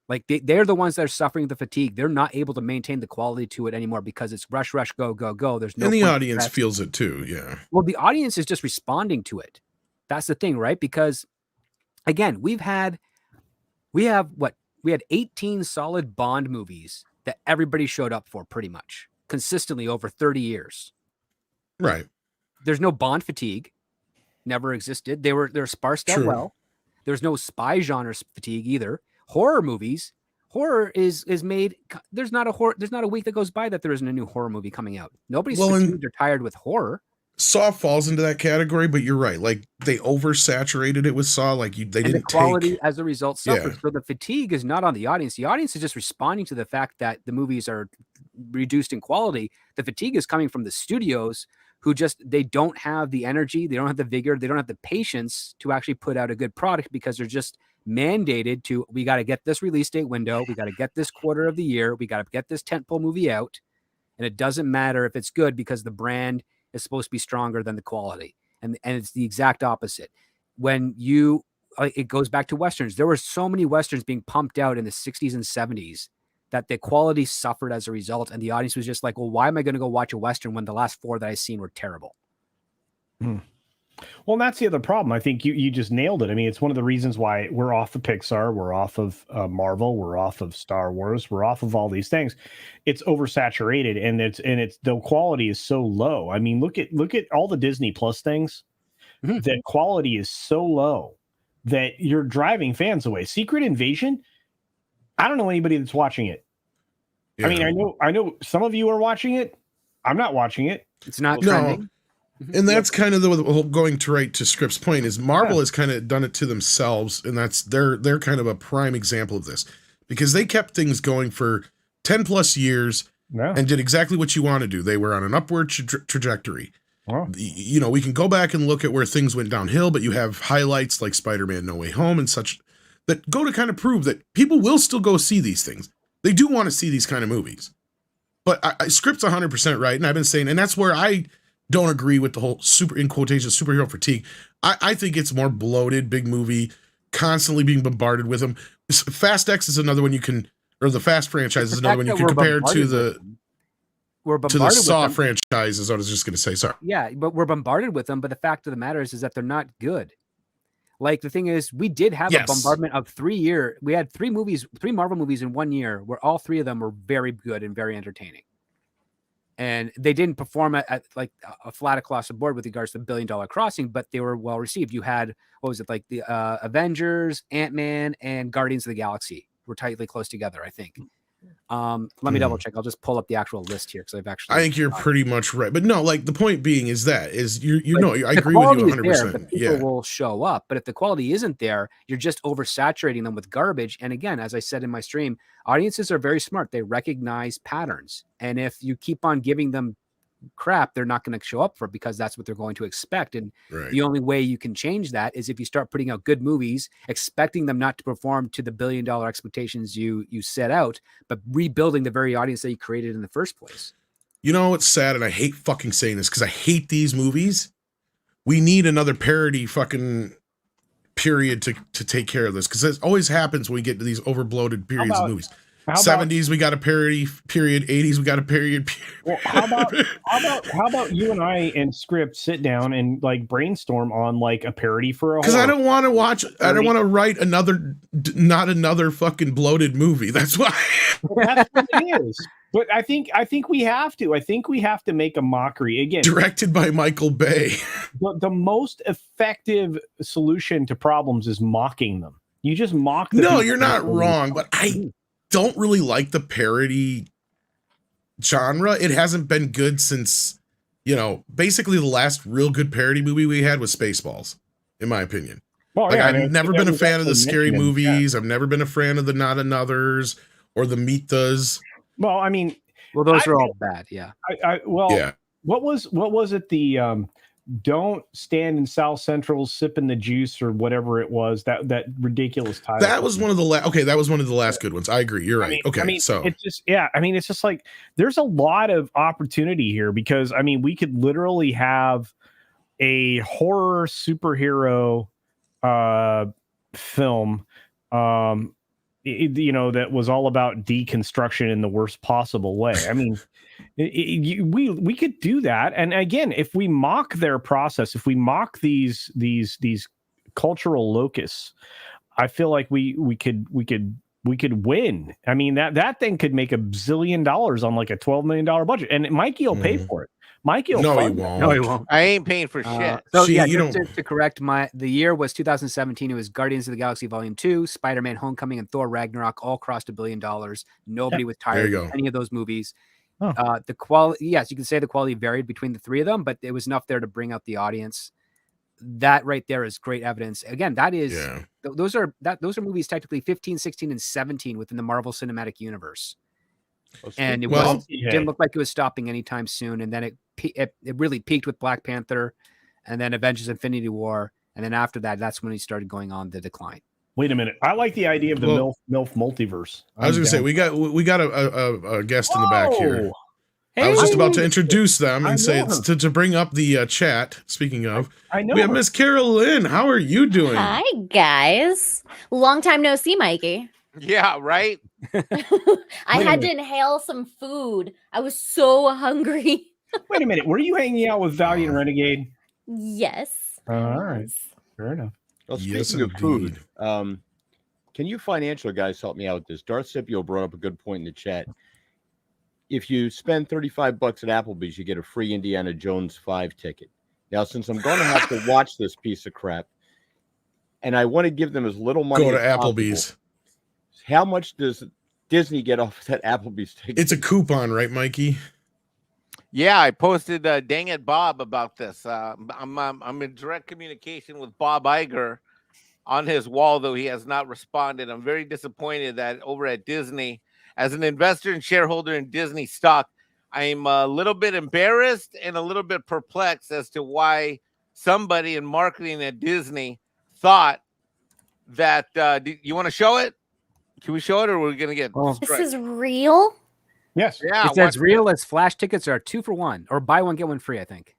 Like they're the ones that are suffering the fatigue. They're not able to maintain the quality to it anymore because it's rush, rush, go, go, go. There's no. And the point audience rest. feels it too. Yeah. Well, the audience is just responding to it. That's the thing, right? Because again, we had 18 solid Bond movies that everybody showed up for pretty much consistently over 30 years. Right. There's no Bond fatigue. Never existed. They're sparsed out True. well. There's no spy genre fatigue either. Horror movies. Horror is made. There's not a week that goes by that there isn't a new horror movie coming out. Nobody's fatigued or tired with horror. Saw falls into that category, but you're right. Like they oversaturated it with Saw. Like they didn't the quality take. as a result suffers. Yeah. So the fatigue is not on the audience. The audience is just responding to the fact that the movies are reduced in quality. The fatigue is coming from the studios who they don't have the energy, they don't have the vigor, they don't have the patience to actually put out a good product because they're just mandated to, we got to get this release date window, we got to get this quarter of the year, we got to get this tentpole movie out. And it doesn't matter if it's good because the brand is supposed to be stronger than the quality. And it's the exact opposite. When it goes back to Westerns, there were so many Westerns being pumped out in the 60s and 70s that the quality suffered as a result. And the audience was just like, well, why am I going to go watch a Western when the last 4 that I've seen were terrible? Well, that's the other problem. I think you just nailed it. I mean, it's one of the reasons why we're off of Pixar, we're off of Marvel, we're off of Star Wars, we're off of all these things. It's oversaturated, and it's the quality is so low. I mean, look at all the Disney Plus things. The quality is so low that you're driving fans away. Secret Invasion, I don't know anybody that's watching it. Yeah. I mean, I know some of you are watching it. I'm not watching it. It's not trending. And that's kind of the whole going to right to Scrip's point is Marvel has kind of done it to themselves, and that's they're kind of a prime example of this because they kept things going for 10 plus years and did exactly what you want to do. They were on an upward trajectory. You know, we can go back and look at where things went downhill, but you have highlights like Spider-Man No Way Home and such that go to kind of prove that people will still go see these things. They do want to see these kind of movies. But Script's 100% right, and I've been saying, and that's where I don't agree with the whole in quotation superhero fatigue. I think it's more bloated, big movie, constantly being bombarded with them. Fast X is another one you can, or the Fast franchise is another one you can compare to the Saw franchise. Is what I was just going to say. Sorry. Yeah, but we're bombarded with them. But the fact of the matter is that they're not good. Like the thing is, we did have a bombardment of 3 years. We had 3 Marvel movies in 1 year, where all 3 of them were very good and very entertaining. And they didn't perform at like a flat across the board with regards to $1 Billion Crossing, but they were well received. You had, what was it, like the Avengers, Ant-Man, and Guardians of the Galaxy were tightly close together, I think. Let me double check. I'll just pull up the actual list here because I've actually. I think you're pretty much right, but no, like the point being is I agree with you 100%. People will show up, but if the quality isn't there, you're just oversaturating them with garbage. And again, as I said in my stream, audiences are very smart. They recognize patterns, and if you keep on giving them crap, they're not going to show up for it because that's what they're going to expect. And the only way you can change that is if you start putting out good movies, expecting them not to perform to the $1 billion expectations you set out, but rebuilding the very audience that you created in the first place. You know what's sad, and I hate fucking saying this because I hate these movies. We need another parody fucking period to take care of this because it always happens when we get to these overbloated periods of movies. 70s we got a parody period, 80s we got a period. Well, how about you and I and Script sit down and like brainstorm on like a parody for a, because I don't want to watch, I don't want to write not another fucking bloated movie. That's why. That's what it is. But I think we have to. I think we have to make a mockery again. Directed by Michael Bay. The most effective solution to problems is mocking them. You just mock them. No, you're not wrong, but I don't really like the parody genre. It hasn't been good since, basically the last real good parody movie we had was Spaceballs, in my opinion. Well, I've never been a fan of the scary movies. I've never been a fan of the Not Anothers or the Meet Thus. Well, I mean, those are all bad. Yeah. What was it? The don't stand in South Central sipping the juice or whatever it was, that ridiculous title. That was one of the that was one of the last good ones. I agree. You're right. So it's just, it's just like there's a lot of opportunity here because we could literally have a horror superhero film that was all about deconstruction in the worst possible way. I mean, we could do that. And again, if we mock their process, if we mock these cultural locusts, I feel like we could win. I mean, that thing could make $1 zillion on like a $12 million budget, and Mikey will pay for it. Mikey will No, he fund it. won't. No, he won't. I ain't paying for shit. So See, yeah, you just to correct the year was 2017. It was Guardians of the Galaxy Volume 2, Spider-Man: Homecoming, and Thor: Ragnarok all crossed $1 billion. Nobody was tired of any of those movies. Oh. The quality, yes, you can say the quality varied between the three of them, but it was enough there to bring out the audience. That right there is great evidence. Again, that is those are movies technically 15, 16, and 17 within the Marvel Cinematic Universe. And it didn't look like it was stopping anytime soon. And then it really peaked with Black Panther, and then Avengers: Infinity War, and then after that, that's when he started going on the decline. Wait a minute, I like the idea of the MILF multiverse. I was going to say we got a guest in the back here. Hey, I was just about to introduce them and say it's to bring up the chat. Speaking of, I know we have Miss Carol Lynn. How are you doing? Hi guys, long time no see, Mikey. Yeah, right. I had to inhale some food. I was so hungry. Wait a minute, were you hanging out with Valiant Renegade? Yes. All right, fair enough. Well, speaking of food, can you financial guys help me out with this? Darth Scipio brought up a good point in the chat. If you spend $35 at Applebee's, you get a free Indiana Jones 5 ticket. Now, since I'm going to have to watch this piece of crap, and I want to give them as little money Go to as Applebee's. possible, how much does Disney get off that Applebee's ticket? It's a coupon, right, Mikey? Yeah, I posted Dang It Bob about this. I'm in direct communication with Bob Iger on his wall, though he has not responded. I'm very disappointed that over at Disney, as an investor and shareholder in Disney stock, I'm a little bit embarrassed and a little bit perplexed as to why somebody in marketing at Disney thought that. You want to show it? Can we show it, or are we going to get? This is real. Yes. Yeah. It's as real as Flash tickets are 2 for 1, or buy one get one free. I think.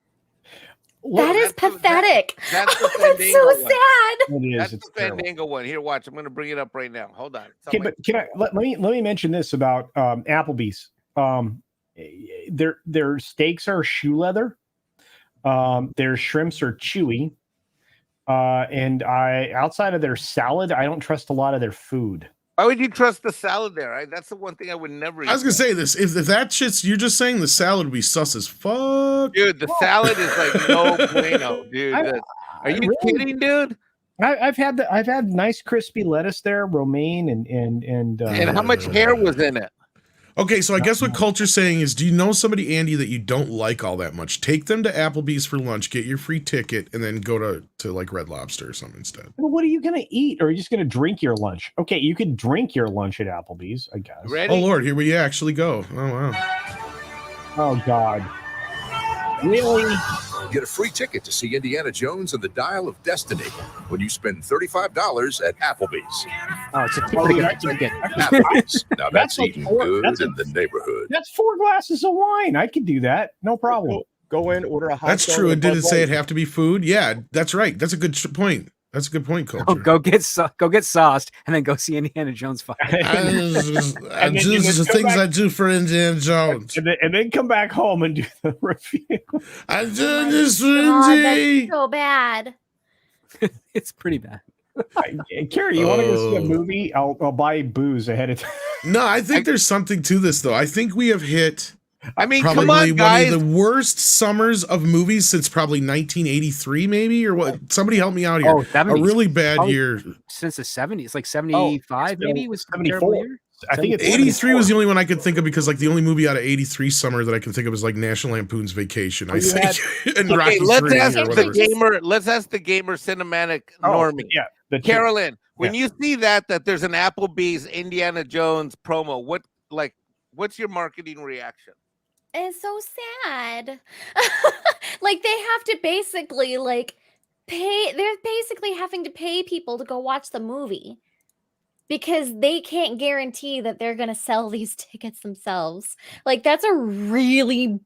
That is pathetic. That's the That's so Fandango one. sad. That's the Fandango one. Here, watch. I'm going to bring it up right now. Hold on. Okay, but can I let me mention this about Applebee's. Their steaks are shoe leather. Their shrimps are chewy. And outside of their salad, I don't trust a lot of their food. Why would you trust the salad there? That's the one thing I would never eat. I was gonna say this. If that shit's, you're just saying the salad would be sus as fuck. Dude, the salad is like no bueno, dude. Are you kidding, dude? I've had nice crispy lettuce there, romaine and how much hair was in it? Okay, so I guess what Culture's saying is, do you know somebody, Andy, that you don't like all that much? Take them to Applebee's for lunch, get your free ticket, and then go to like Red Lobster or something instead. Well, what are you gonna eat? Or are you just gonna drink your lunch? Okay, you could drink your lunch at Applebee's, I guess. Ready? Oh Lord, here we actually go. Oh wow. Oh God. Really? Get a free ticket to see Indiana Jones and the Dial of Destiny when you spend $35 at Applebee's. Oh, it's a ticket. Applebee's. Now that's like eating four- good that's a- in the neighborhood. That's 4 glasses of wine. I could do that. No problem. Go in, order a hot That's dog true. and It a Bud didn't say Light. it have to be food. Yeah, that's right. That's a good point. That's a good point, Culture. Go get sauced, and then go see Indiana Jones 5. I do the things I do for Indiana Jones. And then come back home and do the review. I do this for God, Indy. that's so bad. It's pretty bad. Carrie, you want to go see a movie? I'll buy booze ahead of time. No, I think there's something to this, though. I think we have hit. I mean, probably come on, one guys. of the worst summers of movies since probably 1983, maybe, or what? Somebody help me out here. Oh, 70s. A really bad Probably year. Since the 70s, like 75, maybe was a 74. terrible year. I think it's 83 was the only one I could think of because, like, the only movie out of 83 summer that I can think of is like National Lampoon's Vacation. I think, and Rocky let's 3 ask or the whatever. gamer. Let's ask the gamer cinematic normie. Yeah, Carolyn, when you see that there's an Applebee's Indiana Jones promo, what's your marketing reaction? It's so sad. Like they have to basically pay. They're basically having to pay people to go watch the movie because they can't guarantee that they're going to sell these tickets themselves. Like that's a really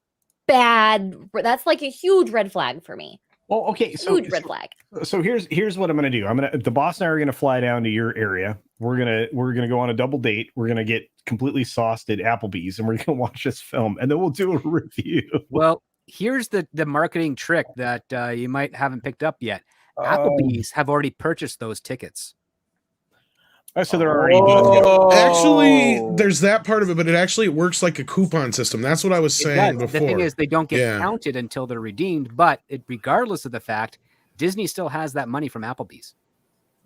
bad. That's like a huge red flag for me. Well, okay, so Huge red flag. So here's what I'm gonna do. The boss and I are gonna fly down to your area, we're gonna go on a double date. We're gonna get completely sauced at Applebee's, and we're gonna watch this film, and then we'll do a review. Well, here's the marketing trick that you might haven't picked up yet. Applebee's have already purchased those tickets. So they're already Actually, there's that part of it, but it works like a coupon system. That's what I was saying before. The thing is, they don't get counted until they're redeemed. But regardless of the fact, Disney still has that money from Applebee's.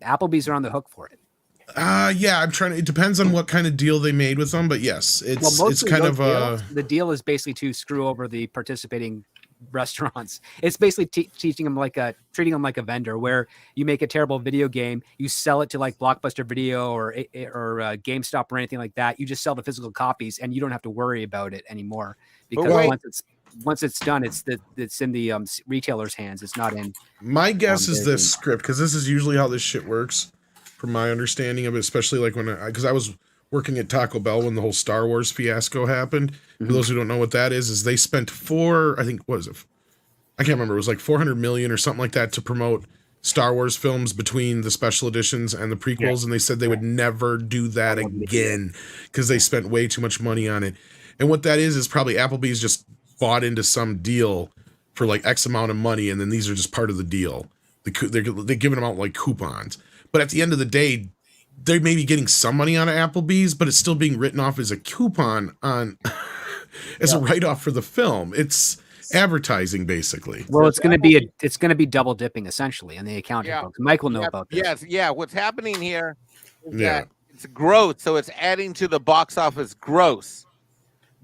Applebee's are on the hook for it. Yeah, I'm trying to. It depends on what kind of deal they made with them, but yes, it's kind of the deal is basically to screw over the participating restaurants. It's basically treating them like a vendor, where you make a terrible video game, you sell it to like Blockbuster Video or GameStop or anything like that. You just sell the physical copies, and you don't have to worry about it anymore because once it's done, it's in the retailer's hands. It's not in. My guess is this script, because this is usually how this shit works, from my understanding of it, especially like because I was working at Taco Bell when the whole Star Wars fiasco happened. For those who don't know what that is they spent I think, what is it? I can't remember. It was like 400 million or something like that to promote Star Wars films between the special editions and the prequels. And they said they would never do that again because they spent way too much money on it. And what that is probably Applebee's just bought into some deal for like X amount of money. And then these are just part of the deal. They're giving them out like coupons. But at the end of the day, they may be getting some money out of Applebee's, but it's still being written off as a coupon on as a write-off for the film. It's advertising, basically. Well, it's going to be double dipping essentially in the accounting books. Mike will know about this. Yes, yeah. What's happening here is that it's gross, so it's adding to the box office gross,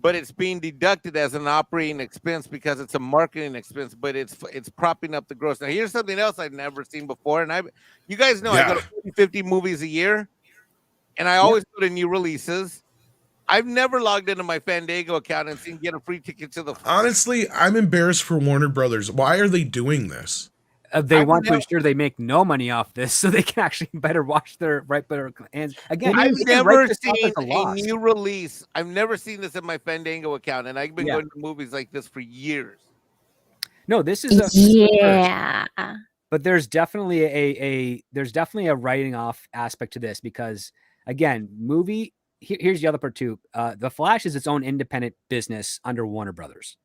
but it's being deducted as an operating expense because it's a marketing expense, but it's propping up the gross. Now, here's something else I've never seen before, and you guys know I go to 50 movies a year, and I always go to new releases. I've never logged into my Fandango account and seen get a free ticket to the. Honestly, I'm embarrassed for Warner Brothers. Why are they doing this? They want to ensure they make no money off this, so they can actually better watch their hands. Again, I've never seen a new release. I've never seen this in my Fandango account, and I've been going to movies like this for years. No, this is a but there's definitely a writing off aspect to this because again, here's the other part too. The Flash is its own independent business under Warner Brothers.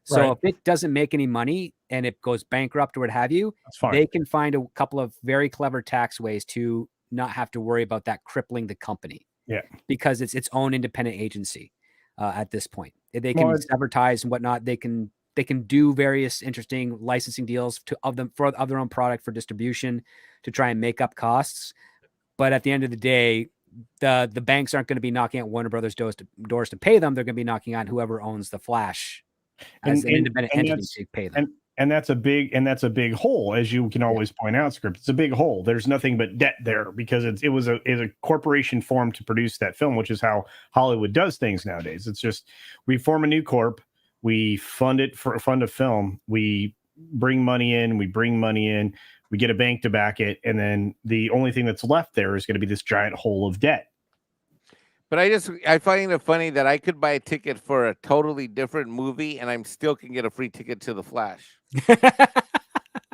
So if it doesn't make any money and it goes bankrupt or what have you, they can find a couple of very clever tax ways to not have to worry about that crippling the company. Yeah, because it's its own independent agency at this point. They can advertise and whatnot. They can do various interesting licensing deals of their own product for distribution to try and make up costs. But at the end of the day, the banks aren't going to be knocking at Warner Brothers doors to pay them. They're going to be knocking on whoever owns the Flash as an independent entity to pay them. And that's a big hole, as you can always point out, Script. It's a big hole. There's nothing but debt there because it was a corporation formed to produce that film, which is how Hollywood does things nowadays. It's just we form a new corp, we fund a film, we bring money in, we get a bank to back it, and then the only thing that's left there is going to be this giant hole of debt. But I find it funny that I could buy a ticket for a totally different movie and I'm still can get a free ticket to The Flash.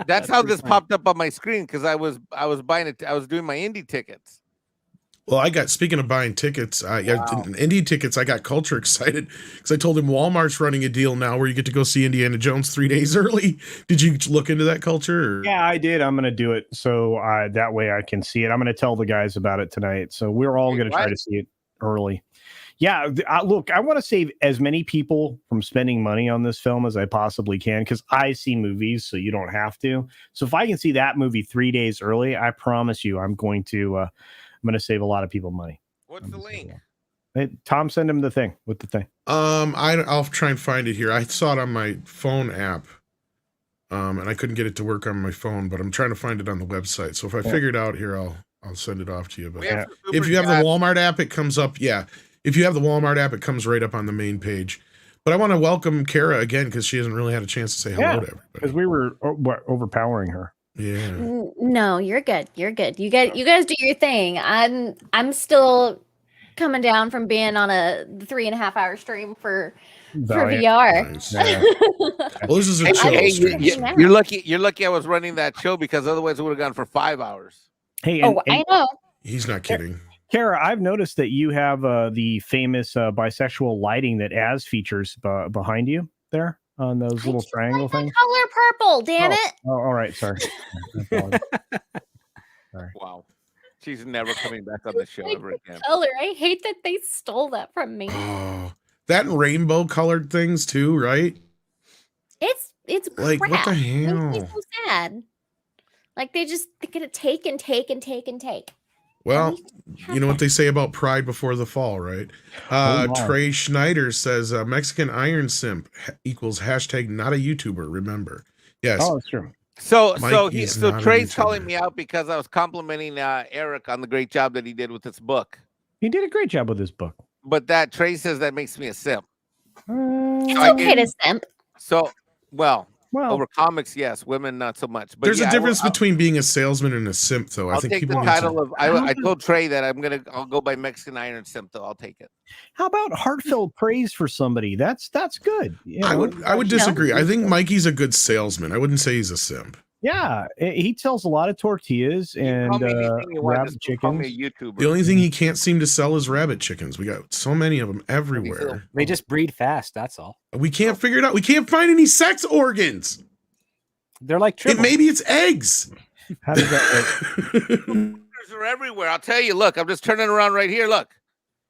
That's how this popped up on my screen because I was buying it. I was doing my Indy tickets. Well, speaking of buying tickets, Indy tickets, I got Culture excited because I told him Walmart's running a deal now where you get to go see Indiana Jones 3 days early. Did you look into that, Culture? Or? Yeah, I did. I'm going to do it so that way I can see it. I'm going to tell the guys about it tonight. So we're all going to try to see it early. Yeah, look, I want to save as many people from spending money on this film as I possibly can because I see movies, so you don't have to. So if I can see that movie 3 days early, I promise you, I'm going to save a lot of people money. What's the link? Hey, Tom, send him the thing with the thing. I'll try and find it here. I saw it on my phone app, and I couldn't get it to work on my phone, but I'm trying to find it on the website. So if I figure it out here, I'll send it off to you. But if you have the Walmart app, it comes up. Yeah. If you have the Walmart app, it comes right up on the main page. But I want to welcome Kara again because she hasn't really had a chance to say hello to everybody. Because we were overpowering her. Yeah. No, you're good. You're good. You guys do your thing. I'm still coming down from being on a 3.5 hour stream for VR. Nice. Yeah. Well, this is a chill stream. You're lucky I was running that show because otherwise it would have gone for 5 hours. Hey, I know. He's not kidding. Kara, I've noticed that you have the famous bisexual lighting that Az features behind you there on those little triangle things. Color purple, damn it. Oh, all right. Sorry. Sorry. Wow. She's never coming back on the show ever again. Color. I hate that they stole that from me. Oh, that and rainbow colored things too, right? It's Like, crap. what the It makes me hell? so sad. Like they're gonna take and take and take and take. Well, you know what they say about pride before the fall, right? Oh, my. Trey Schneider says Mexican iron simp equals hashtag not a YouTuber. Remember? Yes. Oh, that's true. So Mikey's not a Trey's YouTuber. calling me out because I was complimenting Eric on the great job that he did with this book. He did a great job with this book. But that Trey says that makes me a simp. It's okay to simp. So, well, over comics, yes. Women, not so much. But There's yeah, a difference between being a salesman and a simp, though. I I'll think take people the need to- title of. I told Trey that I'll go by Mexican Iron Simp, though. I'll take it. How about heartfelt praise for somebody? That's good. You I know? would disagree. I think Mikey's a good salesman. I wouldn't say he's a simp. Yeah, he sells a lot of tortillas and rabbit chickens. The only thing he can't seem to sell is rabbit chickens. We got so many of them everywhere. They just breed fast. That's all. We can't figure it out. We can't find any sex organs. They're like tribbles. Maybe it's eggs. How does that work? They're everywhere. I'll tell you. Look, I'm just turning around right here. Look,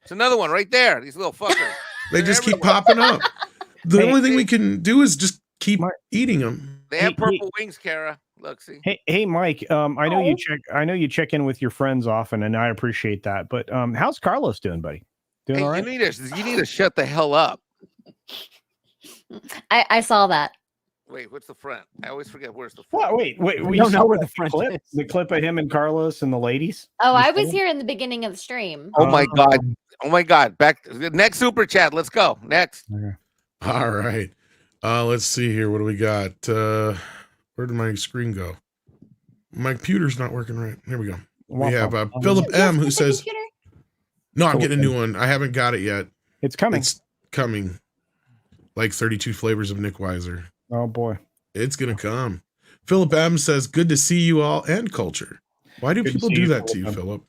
it's another one right there. These little fuckers. They just keep popping up. The only thing we can do is just keep eating them. They have purple wings, Kara. Look, see. Hey, Mike. I know you check. I know you check in with your friends often, and I appreciate that. But how's Carlos doing, buddy? Doing Hey, all right? you need to shut the hell up. I saw that. Wait, what's the front? I always forget where's the front. What? Wait. We don't know where the front clip. is. The clip of him and Carlos and the ladies. Oh, I was here in the beginning of the stream. Oh my god! Oh my god! Back next super chat. Let's go next. All right. Let's see here. What do we got? Where did my screen go? My computer's not working right. Here we go. We have Philip M, who says, "No, I'm getting a new one. I haven't got it yet. It's coming. It's coming. Like 32 flavors of Nick Weiser. Oh boy, it's gonna come." Philip M says, "Good to see you all and culture." Why do Good to people see do you, that to you, Philip.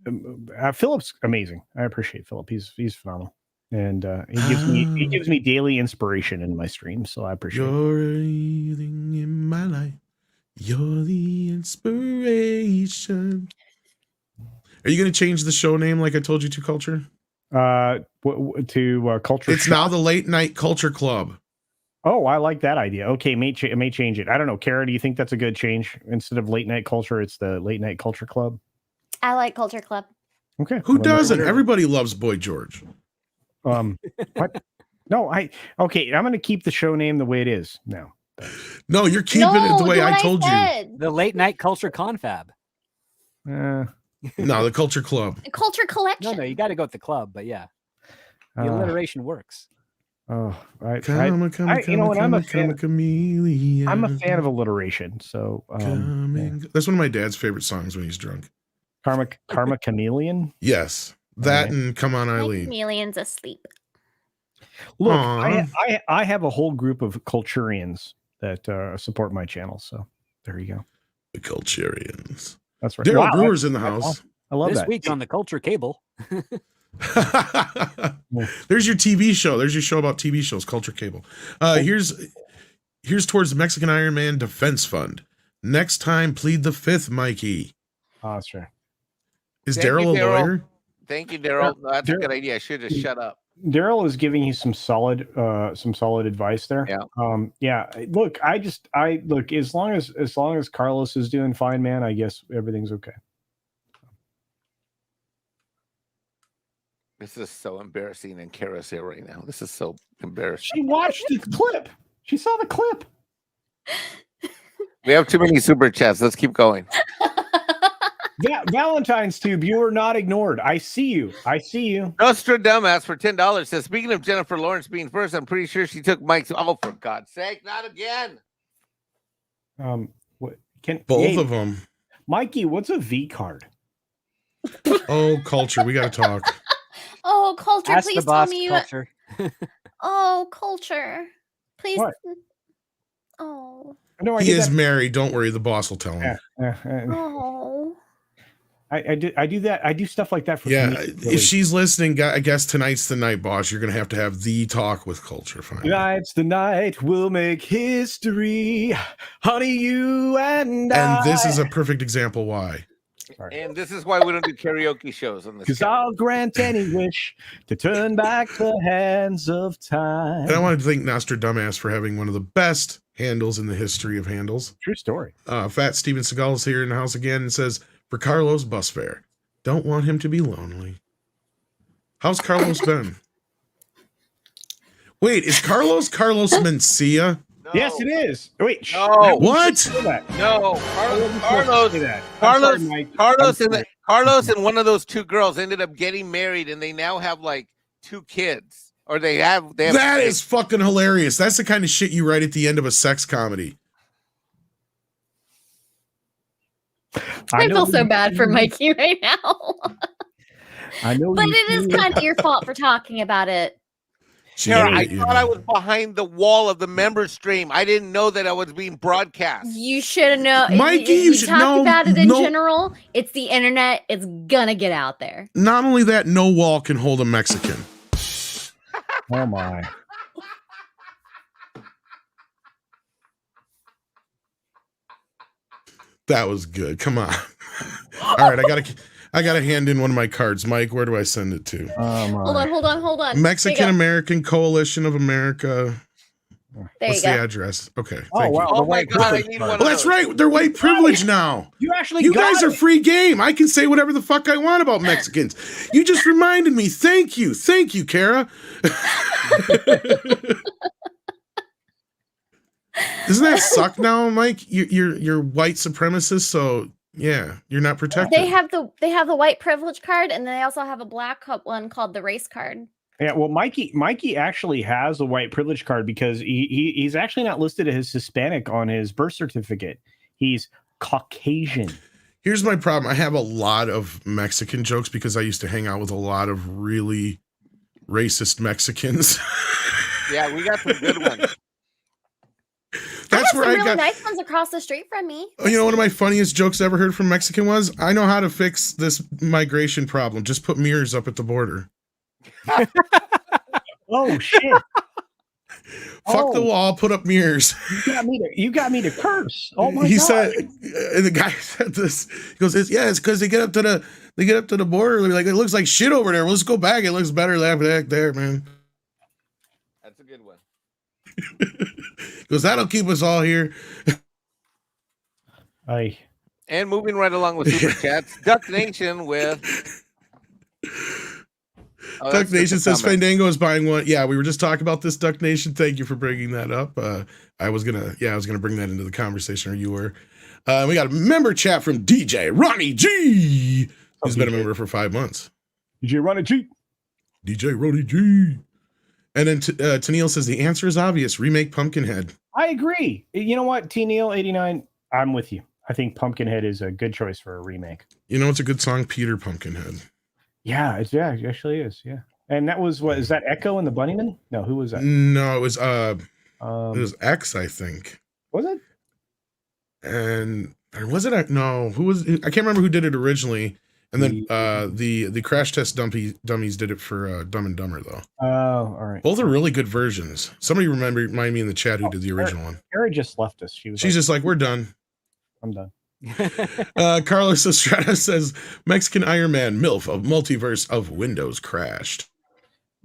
Philip? Philip's amazing. I appreciate Philip. He's phenomenal, and he gives me daily inspiration in my streams. So I appreciate. You're everything in my life. You're the inspiration. Are you going to change the show name like I told you to, Culture? To Culture. It's now the Late Night Culture Club. Oh, I like that idea. Okay, may change it. I don't know. Kara, do you think that's a good change? Instead of Late Night Culture, it's the Late Night Culture Club. I like Culture Club. Okay. Who doesn't? Everybody loves Boy George. What? No, okay. I'm going to keep the show name the way it is now. No, you're keeping it the way I told you. The Late Night Culture Confab. No, the Culture Club. The Culture Collection. No, you got to go with the club, but yeah, the alliteration works. Oh, You know what? I'm a chameleon. I'm a fan of alliteration. So that's one of my dad's favorite songs when he's drunk. Karma Chameleon. Yes, that and Come On Eileen. Chameleon's asleep. Look, I have a whole group of culturians that support my channel. So there you go. The Culturians. That's right. Daryl Brewer's in the house. I love this that. week on the Culture Cable. There's your TV show. There's your show about TV shows, Culture Cable. Here's towards the Mexican Iron Man Defense Fund. Next time, plead the fifth, Mikey. Oh, that's right. Is Daryl a lawyer? Thank you, Daryl. No, that's a good idea. I should have shut up. Daryl is giving you some solid advice there. Yeah. Yeah. Look, I look, as long as Carlos is doing fine, man, I guess everything's okay. This is so embarrassing in Kara's here right now. This is so embarrassing. She watched the clip. She saw the clip. We have too many super chats. Let's keep going. Valentine's tube, you are not ignored. I see you. Nostradamus for $10 says, speaking of Jennifer Lawrence being first, I'm pretty sure she took Mike's. Oh, for God's sake, not again. What can both of them? Mikey, what's a V card? Oh, Culture, we got to talk. Oh, Culture, Ask please the boss, tell me Culture. Oh, Culture. Please. What? Oh. No, he is married. Don't worry, the boss will tell him. Oh. I do that. I do stuff like that for Yeah, comedic relief. if she's listening, I guess tonight's the night, boss. You're gonna have to have the talk with Culture finally. Tonight's the night we'll make history, honey, you and And this is a perfect example why. And this is why we don't do karaoke shows on this. Because I'll grant any wish to turn back the hands of time. And I wanted to thank Nostradamus for having one of the best handles in the history of handles. True story. Fat Steven Seagal is here in the house again and says, for Carlos bus fare, don't want him to be lonely. How's Carlos been? Wait, is Carlos Mencia? No. Yes, it is. Wait, No. What? No, Carlos and one of those two girls ended up getting married, and they now have like 2 kids, or they have. That is fucking hilarious. That's the kind of shit you write at the end of a sex comedy. I feel so bad for Mikey right now. I know, but it is kind of your fault for talking about it. Sarah, I thought I was behind the wall of the member stream. I didn't know that I was being broadcast. You should have known. Mikey, if you should talk know. about it in general. It's the internet. It's gonna get out there. Not only that, no wall can hold a Mexican. Oh my. That was good. Come on. All right, I gotta hand in one of my cards. Mike, where do I send it to? Hold on. Mexican American Coalition of America. There What's you the go. address? Okay. Oh, Thank wow. you. Oh my God, I need one Well, of that's those. right. They're white privilege now. You actually You got guys are it. free game. I can say whatever the fuck I want about Mexicans. You just reminded me. Thank you, Kara. Doesn't that suck now, Mike? You're white supremacist, so yeah, you're not protected. They have the white privilege card, and they also have a black one called the race card. Yeah, well, Mikey actually has a white privilege card because he's actually not listed as Hispanic on his birth certificate. He's Caucasian. Here's my problem. I have a lot of Mexican jokes because I used to hang out with a lot of really racist Mexicans. Yeah, we got some good ones. That's I have where some I really got. nice ones across the street from me. You know, one of my funniest jokes I ever heard from Mexican was, I know how to fix this migration problem. Just put mirrors up at the border. Oh shit! Fuck the wall, put up mirrors. You got me to curse. Oh my He god! said, and the guy said this. He goes, it's because they get up to the border. They're like, it looks like shit over there. Well, let's go back. It looks better back there, man. That's a good one. He goes, that'll keep us all here. And moving right along with super chats, Duck Nation with. Duck Nation says Fandango is buying one. Yeah, we were just talking about this, Duck Nation. Thank you for bringing that up. I was gonna bring that into the conversation, or you were. We got a member chat from DJ Ronnie G, who's been a member for 5 months. DJ Ronnie G. DJ Ronnie G. And then Tennille says the answer is obvious. Remake Pumpkinhead. I agree. You know what, T Neil 89, I'm with you. I think Pumpkinhead is a good choice for a remake. You know, it's a good song, Peter Pumpkinhead. Yeah, it actually is. Yeah, and that was what is that Echo and the Bunnymen? No, who was that? No, it was X, I think. Was it? And or was it? No, who was? I can't remember who did it originally. And then the Crash Test Dummies did it for Dumb and Dumber though. Oh, all right. Both are really good versions. Somebody remind me in the chat who did the original one. Carrie just left us. She's just like, we're done. I'm done. Carlos Estrada says Mexican Iron Man MILF of multiverse of Windows crashed.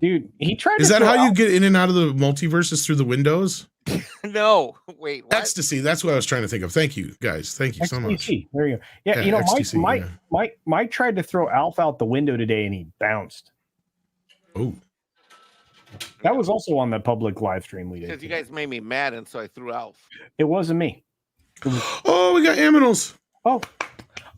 Dude, he tried. Is that how you get in and out of the multiverses through the windows? No, wait. What? Ecstasy. That's what I was trying to think of. Thank you, guys. Thank you so much. There you go. Yeah, you know, XTC, Mike tried to throw Alf out the window today, and he bounced. Oh, that was also on the public live stream we did. Because you guys made me mad, and so I threw Alf. It wasn't me. Oh, we got aminals. Oh,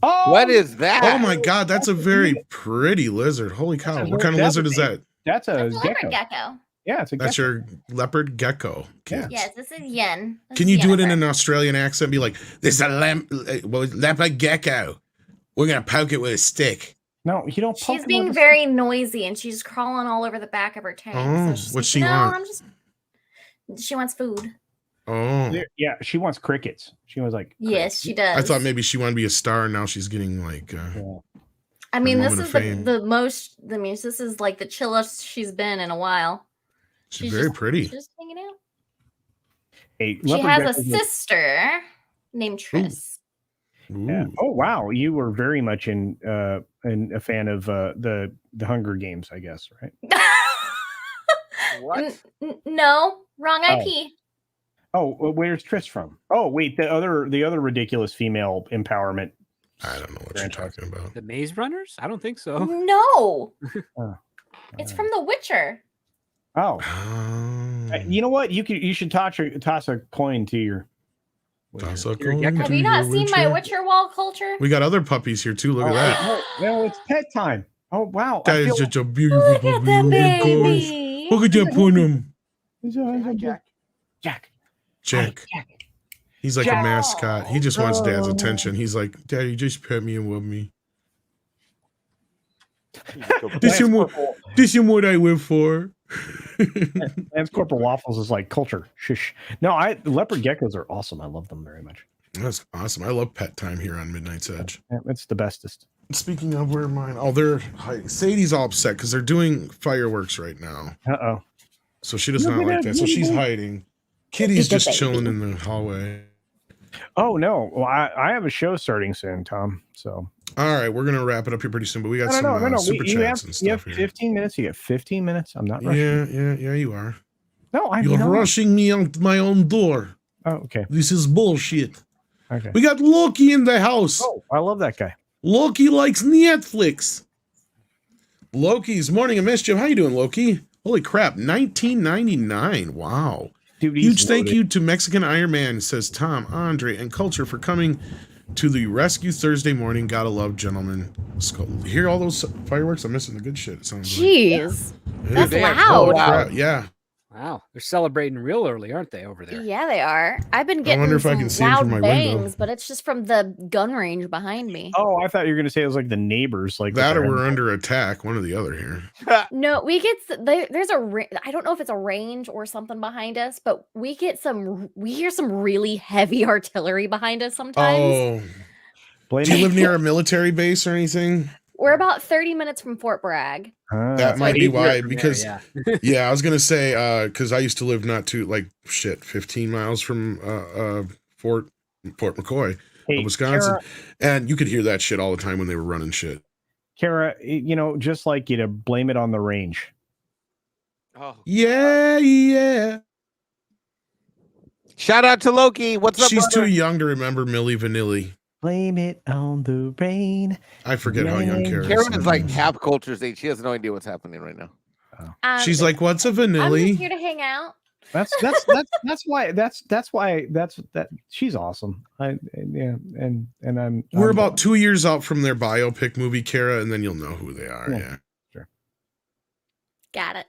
what is that? Oh my God, that's a very pretty lizard. Holy cow! What kind of lizard is that? That's a leopard gecko. Yeah, it's a That's gecko. your leopard gecko. Kids. Yes, this is yen. Can you do it in an Australian accent? Be like, this is a leopard gecko. We're gonna poke it with a stick. No, you don't. She's being very noisy, and she's crawling all over the back of her tank. Oh, so she's what's like, she want? She wants food. Oh, Yeah, she wants crickets. She was like, Yes, she does. I thought maybe she wanted to be a star, and now she's getting like. I mean, her this moment is of the fame. the most. I mean, this is like the chillest she's been in a while. She's very pretty. She's just hanging out. Hey, She has a sister named Triss. Yeah. Oh wow, you were very much in a fan of the Hunger Games, I guess, right? What? No, wrong Oh. IP. Oh, well, where's Triss from? Oh, wait, the other ridiculous female empowerment. I don't know what you're talking about. The Maze Runners? I don't think so. No, Oh. it's from The Witcher. Oh. You know what? You should toss a coin to your. Toss a Your coin gecko. Have to you not your seen my Witcher. Witcher wall culture? We got other puppies here too. Look at that. No, it's pet time. Oh wow, That is such a beautiful puppy. Oh my gosh. Look at that punum. Jack. Jack. He's like a mascot. He just wants dad's attention. He's like, Daddy, just pet me and love me. This is what I live for. Lance Corporal Waffles is like culture. Shush. No, leopard geckos are awesome. I love them very much. That's awesome. I love pet time here on Midnight's Edge. Yeah, it's the bestest. Speaking of, where are mine? Oh, they're hiding. Sadie's all upset because they're doing fireworks right now. Uh-oh. So she does not like that. So she's hiding. Kitty's just chilling in the hallway. Oh no. Well, I have a show starting soon, Tom. So all right, we're gonna wrap it up here pretty soon, but we got no. super chats and stuff you have here. 15 minutes. You get 15 minutes. I'm not rushing. Yeah, you are. No, You're rushing me out my own door. Oh, okay. This is bullshit. Okay. We got Loki in the house. Oh, I love that guy. Loki likes Netflix. Loki's Morning of Mischief. How you doing, Loki? Holy crap, 1999. Wow. Dude, huge thank you to Mexican Iron Man, says Tom, Andre, and Culture for coming to the rescue Thursday morning. Gotta love, gentlemen. Hear all those fireworks? I'm missing the good shit. It sounds Jeez, like. that's loud. Crap. Yeah. Wow, they're celebrating real early, aren't they, over there? Yeah, they are. I've been getting wonder if I some can see 'em loud from my window. bangs, but it's just from the gun range behind me. Oh, I thought you were gonna say it was like the neighbors, like That or we're under attack. One or the other here. No, we get there's a I don't know if it's a range or something behind us, but we hear some really heavy artillery behind us sometimes. Oh. Do you live near a military base or anything? We're about 30 minutes from Fort Bragg. That might be why, because yeah. yeah, I was gonna say because I used to live not too 15 miles from Fort McCoy, Wisconsin, and you could hear that shit all the time when they were running shit. Kara, just like you to blame it on the range. Oh yeah. Shout out to Loki. What's up? She's brother? too young to remember Milli Vanilli. Blame it on the rain. I forget how young Kara is. Karen is like half culture's age. She has no idea what's happening right now. She's like, "What's a I'm just vanilli?" here to hang out. That's why she's awesome. And I'm We're about 2 years out from their biopic movie, Kara, and then you'll know who they are. Yeah. Sure. Got it.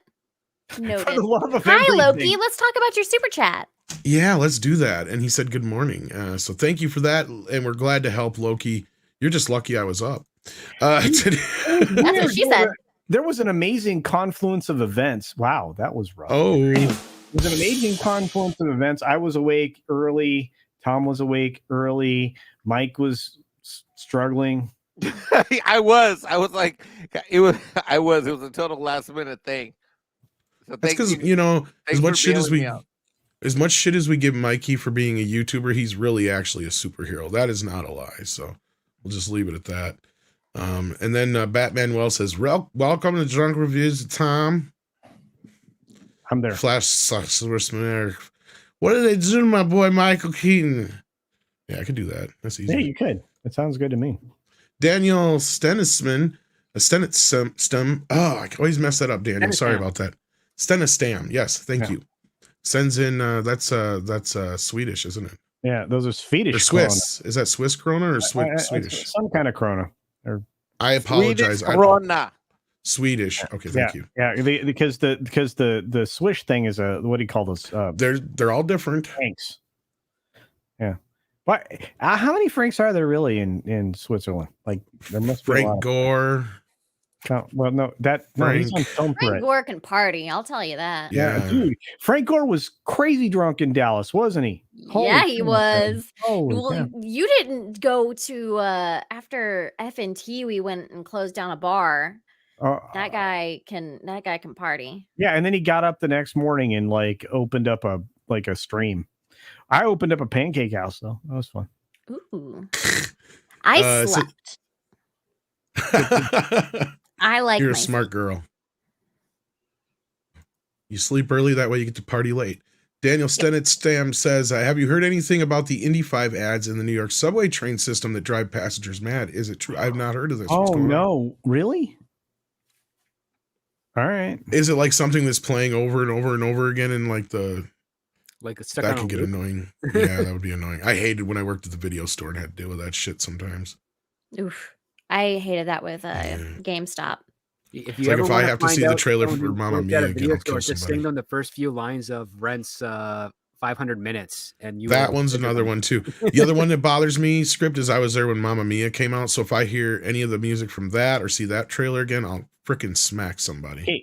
Noted. For the love of Hi, everything. Loki. Let's talk about your super chat. Yeah, let's do that. And he said, "Good morning." So thank you for that, and we're glad to help, Loki. You're just lucky I was up. Today. That's what she said. There was an amazing confluence of events. Wow, that was rough. Oh. It was an amazing confluence of events. I was awake early. Tom was awake early. Mike was struggling. I was like, it was a total last minute thing. So That's because as much shit as we give Mikey for being a YouTuber, he's really actually a superhero. That is not a lie. So we'll just leave it at that. And then Batman Well says, "Welcome to Drunk Reviews, Tom." I'm there. Flash sucks. What did they do to my boy Michael Keaton? Yeah, I could do that. That's easy. Yeah, you could. It sounds good to me. Daniel Stenisman, Stenistam. Oh, I always mess that up, Daniel. Sorry about that. Stenistam. Yes, thank you. Sends in. That's Swedish, isn't it? Yeah, those are Swedish. Or Swiss. Is that Swiss Krona or Swedish? Some kind of Krona. Or I apologize. Swedish Krona. Swedish. Okay, thank you. Yeah, because the Swish thing is a, what do you call those? They're all different. Francs. Yeah. But how many francs are there really in Switzerland? Like there must be Frank Gore, Oh, well, no, he's on film Frank threat. Gore can party. I'll tell you that. Yeah, dude. Frank Gore was crazy drunk in Dallas, wasn't he? Yeah, he was. Holy Well, cow. you didn't go to after F&T. We went and closed down a bar. That guy can party. Yeah, and then he got up the next morning and like opened up a stream. I opened up a pancake house though. That was fun. Ooh. I slept. I like You're a my smart girl. You sleep early, that way you get to party late. Daniel Stennett Stam says, have you heard anything about the Indy 5 ads in the New York subway train system that drive passengers mad? Is it true? I've not heard of this. Oh, no. Really? All right. Is it like something that's playing over and over and over again in like the... Like a stuck that on can a get loop? annoying. Yeah, that would be annoying. I hated when I worked at the video store and had to deal with that shit sometimes. Oof. I hated that with GameStop. If It's like if I have to see the trailer someone for who Mamma worked Mia at a again, video I'll kill store, just somebody. sing them the first few lines of Rent's 500 minutes, and you That will one's figure another them. one too. The other one that bothers me, script, is I was there when Mamma Mia came out. So if I hear any of the music from that or see that trailer again, I'll freaking smack somebody. Hey,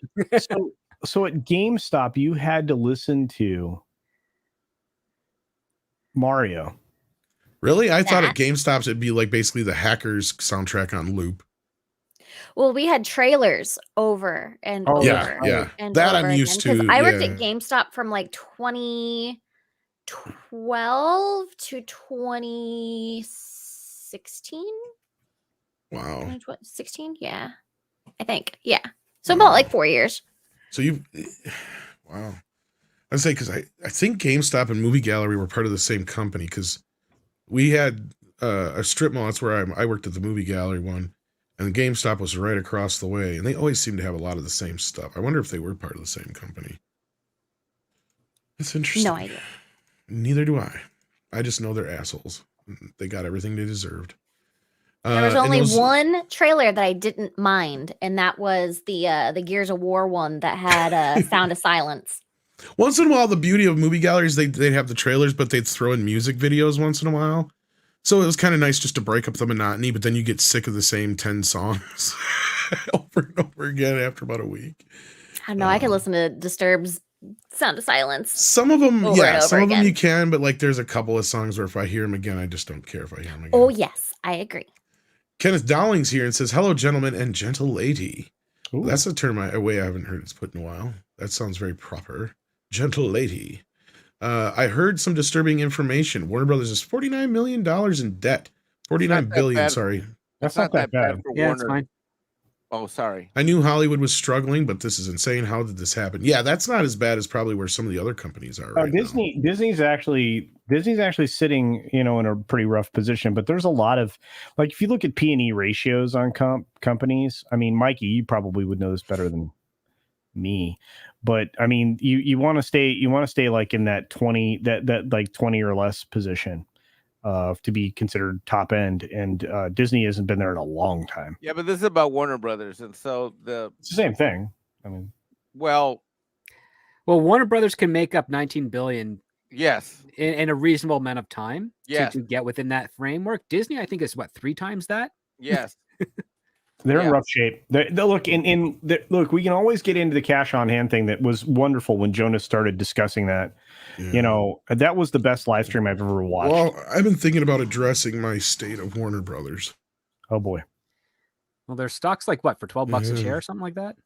so at GameStop, you had to listen to Mario. Really? I thought at GameStops it'd be like basically the Hackers soundtrack on loop. Well, we had trailers over and Oh, over. yeah. And That over I'm again. used 'Cause to, I worked yeah. at GameStop from like 2012 to 2016. Wow. 16? Yeah. I think. Yeah. So about like 4 years. So you, wow. I'd say because I think GameStop and Movie Gallery were part of the same company because we had a strip mall. That's where I worked at the Movie Gallery one, and GameStop was right across the way, and they always seem to have a lot of the same stuff. I wonder if they were part of the same company. That's interesting. No idea. Neither do I. I just know they're assholes. They got everything they deserved. There was and only those- one trailer that I didn't mind, and that was the Gears of War one that had Sound of Silence. Once in a while, the beauty of Movie Galleries, they'd have the trailers, but they'd throw in music videos once in a while. So it was kind of nice just to break up the monotony, but then you get sick of the same 10 songs over and over again after about a week. I don't know. I could listen to Disturbed's Sound of Silence. Some of them, over and yeah, over some of them again. you can, but like there's a couple of songs where if I hear them again, I just don't care if I hear them again. Oh, yes. I agree. Kenneth Dowling's here and says, hello, gentlemen and gentle lady. That's a term a way I haven't heard it's put in a while. That sounds very proper. Gentle lady. I heard some disturbing information. Warner Brothers is $49 million in debt. 49 billion, bad. sorry. That's not that bad for Yeah, it's Warner. fine. Oh, sorry. I knew Hollywood was struggling, but this is insane. How did this happen? Yeah, that's not as bad as probably where some of the other companies are right now. Disney's actually sitting, in a pretty rough position, but there's a lot of, like, if you look at P&E ratios on companies, I mean, Mikey, you probably would know this better than me, but I mean, you want to stay like in that 20, that like 20 or less position to be considered top end, and Disney hasn't been there in a long time. Yeah, but this is about Warner Brothers, and so It's the same thing. I mean, well, Warner Brothers can make up 19 billion. Yes, in a reasonable amount of time. Yes. To get within that framework. Disney, I think, is what, 3 times that. Yes. They're in rough shape. Look, look, we can always get into the cash on hand thing. That was wonderful when Jonas started discussing that. That was the best live stream I've ever watched. Well, I've been thinking about addressing my state of Warner Brothers. Oh boy. Well, their stock's like what, for $12 a Yeah. share or something like that?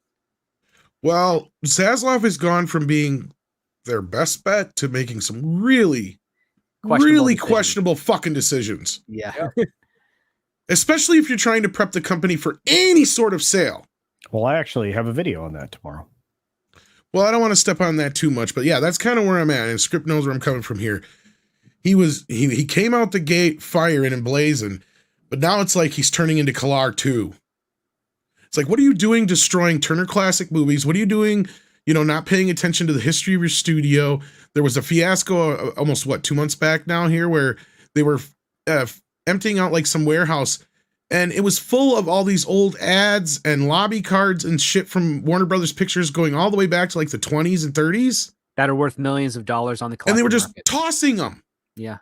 Well, Zaslav has gone from being their best bet to making some really questionable fucking decisions. Yeah. Especially if you're trying to prep the company for any sort of sale. Well, I actually have a video on that tomorrow. Well, I don't want to step on that too much, but yeah, that's kind of where I'm at. And Script knows where I'm coming from here. He came out the gate firing and blazing, but now it's like he's turning into Kalar 2. It's like, what are you doing destroying Turner Classic Movies? What are you doing, not paying attention to the history of your studio? There was a fiasco almost, 2 months back now here where they were emptying out like some warehouse, and it was full of all these old ads and lobby cards and shit from Warner Brothers Pictures going all the way back to like the 20s and 30s. That are worth millions of dollars on the And they were collector just market. tossing them. Yeah.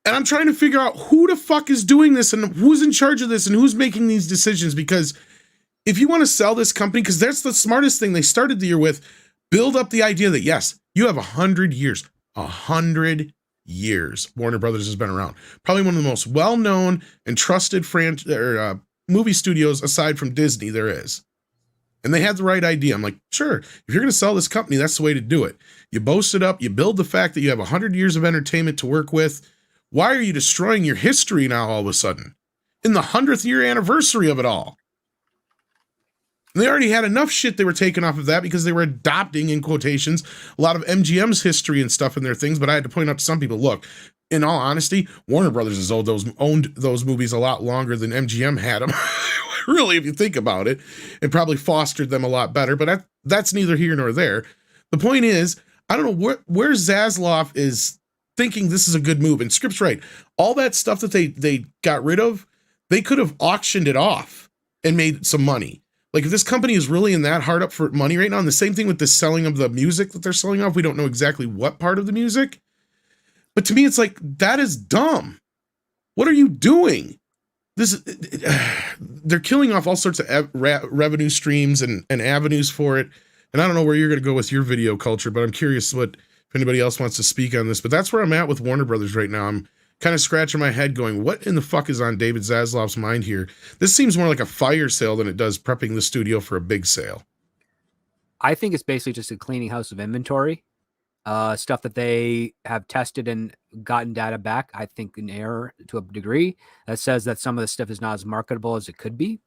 And I'm trying to figure out who the fuck is doing this and who's in charge of this and who's making these decisions, because if you want to sell this company, because that's the smartest thing they started the year with, build up the idea that, yes, you have 100 years. 100 years Warner Brothers has been around. Probably one of the most well-known and trusted movie studios aside from Disney there is. And they had the right idea. I'm like, sure, if you're going to sell this company, that's the way to do it. You boast it up. You build the fact that you have 100 years of entertainment to work with. Why are you destroying your history now all of a sudden? In the 100th year anniversary of it all. And they already had enough shit they were taking off of that because they were adopting, in quotations, a lot of MGM's history and stuff in their things. But I had to point out to some people, look, in all honesty, Warner Brothers has owned those movies a lot longer than MGM had them. Really, if you think about it, it probably fostered them a lot better, but that's neither here nor there. The point is, I don't know where Zaslav is thinking this is a good move. And Script's right. All that stuff that they got rid of, they could have auctioned it off and made some money. Like if this company is really in that hard up for money right now, and the same thing with the selling of the music that they're selling off, we don't know exactly what part of the music. But to me, it's like, that is dumb. What are you doing? They're killing off all sorts of revenue streams and avenues for it. And I don't know where you're going to go with your video culture, but I'm curious if anybody else wants to speak on this. But that's where I'm at with Warner Brothers right now. I'm kind of scratching my head going, what in the fuck is on David Zaslav's mind here? This seems more like a fire sale than it does prepping the studio for a big sale. I think it's basically just a cleaning house of inventory. Stuff that they have tested and gotten data back, I think in error to a degree, that says that some of the stuff is not as marketable as it could be.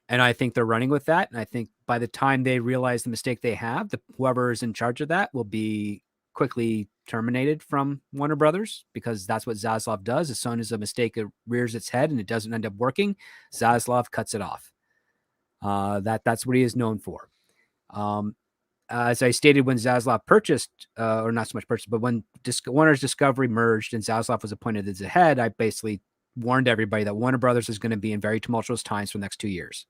And I think they're running with that. And I think by the time they realize the mistake they have, whoever is in charge of that will be quickly terminated from Warner Brothers, because that's what Zaslav does. As soon as a mistake rears its head and it doesn't end up working, Zaslav cuts it off. That's what he is known for. As I stated, when Zaslav purchased, or not so much purchased, but when Warner's Discovery merged and Zaslav was appointed as the head, I basically warned everybody that Warner Brothers is going to be in very tumultuous times for the next 2 years,